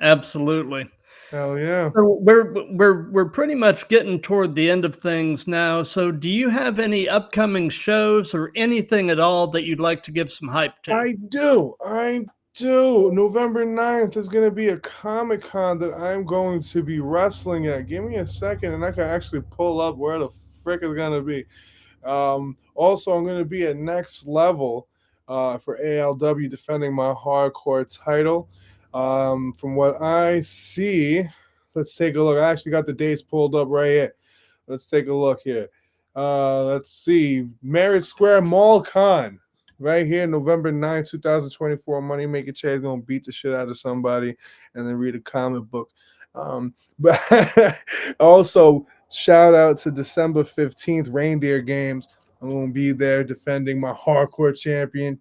Absolutely. Hell yeah. So we're pretty much getting toward the end of things now. So do you have any upcoming shows or anything at all that you'd like to give some hype to? I do. I do. November 9th is going to be a Comic Con that I'm going to be wrestling at. Give me a second and I can actually pull up where the frick is going to be. Also, I'm going to be at Next Level for ALW defending my hardcore title. From what I see, let's take a look. I actually got the dates pulled up right here. Let's take a look here. Let's see. Merritt Square Mall Con. Right here, November 9th, 2024. Money Maker Che is going to beat the shit out of somebody and then read a comic book. But also, shout out to December 15th, Reindeer Games. I'm going to be there defending my hardcore championship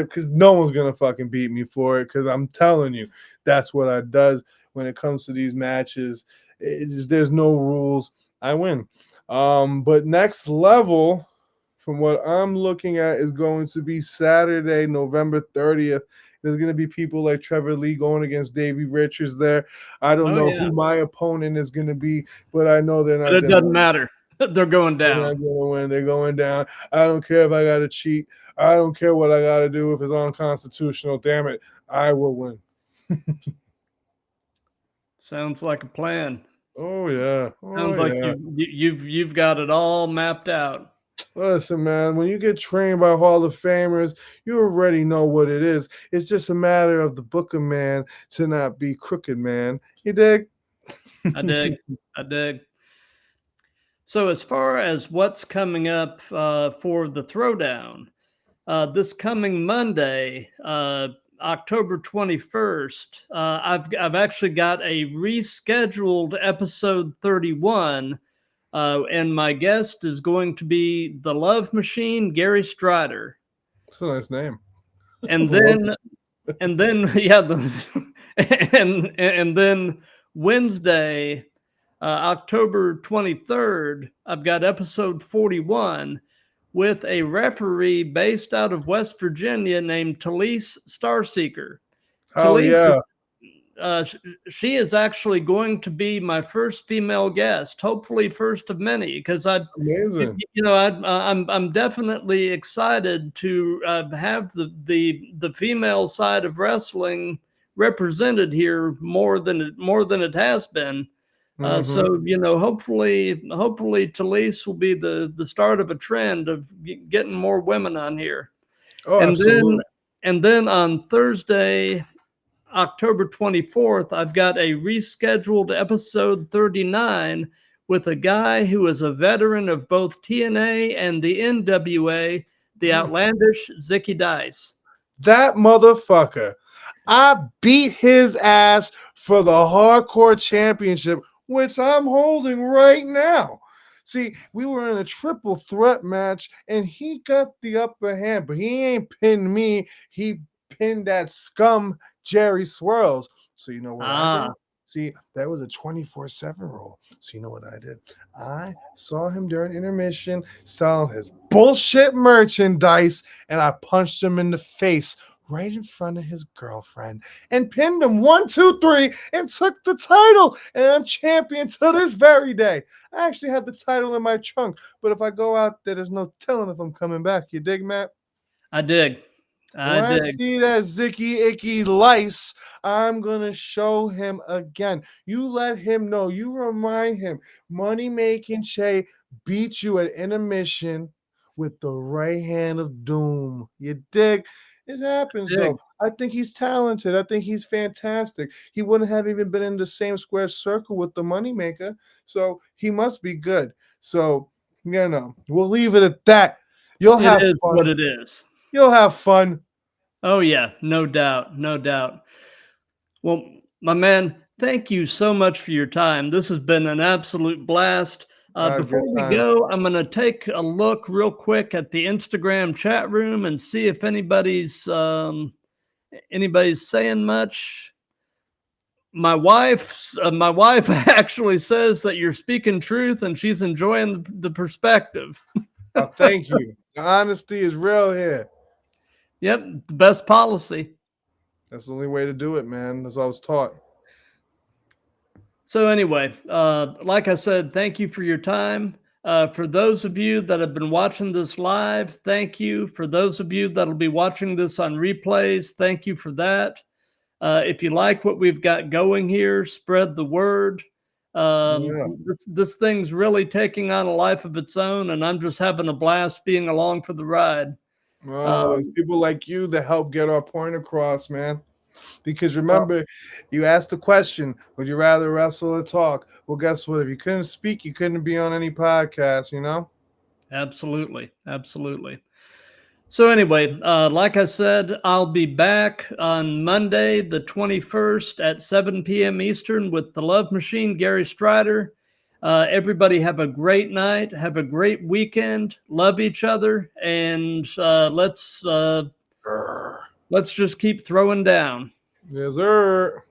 because no one's going to fucking beat me for it because I'm telling you, that's what I does when it comes to these matches. There's no rules. I win. But Next Level, from what I'm looking at, is going to be Saturday, November 30th. There's going to be people like Trevor Lee going against Davey Richards there. I don't know who my opponent is going to be, but I know they're not. But it doesn't matter. They're going down. They're not going to win. They're going down. I don't care if I got to cheat. I don't care what I got to do if it's unconstitutional. Damn it, I will win. Sounds like a plan. Oh yeah. Sounds like you've got it all mapped out. Listen, man, when you get trained by Hall of Famers, you already know what it is. It's just a matter of the booker man to not be crooked, man. You dig? I dig. I dig. So as far as what's coming up for the Throwdown, this coming Monday, October 21st, I've actually got a rescheduled episode 31. And my guest is going to be the Love Machine, Gary Strider. That's a nice name. And then, yeah, and then Wednesday, October 23rd, I've got episode 41 with a referee based out of West Virginia named Talise Starseeker. Oh yeah. She is actually going to be my first female guest, hopefully first of many, because amazing. I'm definitely excited to have the female side of wrestling represented here more than it has been. So hopefully Talise will be the start of a trend of getting more women on here. Oh, And absolutely. then on Thursday, October 24th, I've got a rescheduled episode 39 with a guy who is a veteran of both TNA and the NWA, the outlandish Zicky Dice. That motherfucker. I beat his ass for the hardcore championship, which I'm holding right now. See, we were in a triple threat match and he got the upper hand, but he ain't pinned me. He pinned that scum Jerry Swirls. So you know what I did? See, that was a 24/7 rule. So you know what I did? I saw him during intermission selling his bullshit merchandise and I punched him in the face right in front of his girlfriend and pinned him 1, 2, 3 and took the title. And I'm champion to this very day. I actually have the title in my trunk, but if I go out there, there's no telling if I'm coming back. You dig, Matt? I dig. When I see that Zicky Icky Lice, I'm going to show him again. You let him know. You remind him. Money Making Che beat you at intermission with the right hand of doom. You dig? It happens, though. I think he's talented. I think he's fantastic. He wouldn't have even been in the same square circle with the Moneymaker, so he must be good. So, we'll leave it at that. You'll have fun. What it is. You'll have fun. Oh, yeah, no doubt, no doubt. Well, my man, thank you so much for your time. This has been an absolute blast. Before we go, I'm going to take a look real quick at the Instagram chat room and see if anybody's saying much. My wife actually says that you're speaking truth and she's enjoying the perspective. Oh, thank you. The honesty is real here. Yep, the best policy. That's the only way to do it, man. That's what I was taught. So anyway, like I said, thank you for your time. For those of you that have been watching this live, thank you. For those of you that'll be watching this on replays, thank you for that. If you like what we've got going here, spread the word. This thing's really taking on a life of its own, and I'm just having a blast being along for the ride. There's people like you that help get our point across, man. Because remember, you asked the question, would you rather wrestle or talk? Well, guess what? If you couldn't speak, you couldn't be on any podcast, you know? Absolutely. Absolutely. So anyway, like I said, I'll be back on Monday, the 21st at 7 p.m. Eastern with the Love Machine, Gary Strider. Everybody have a great night. Have a great weekend. Love each other. And let's just keep throwing down. Yes, sir.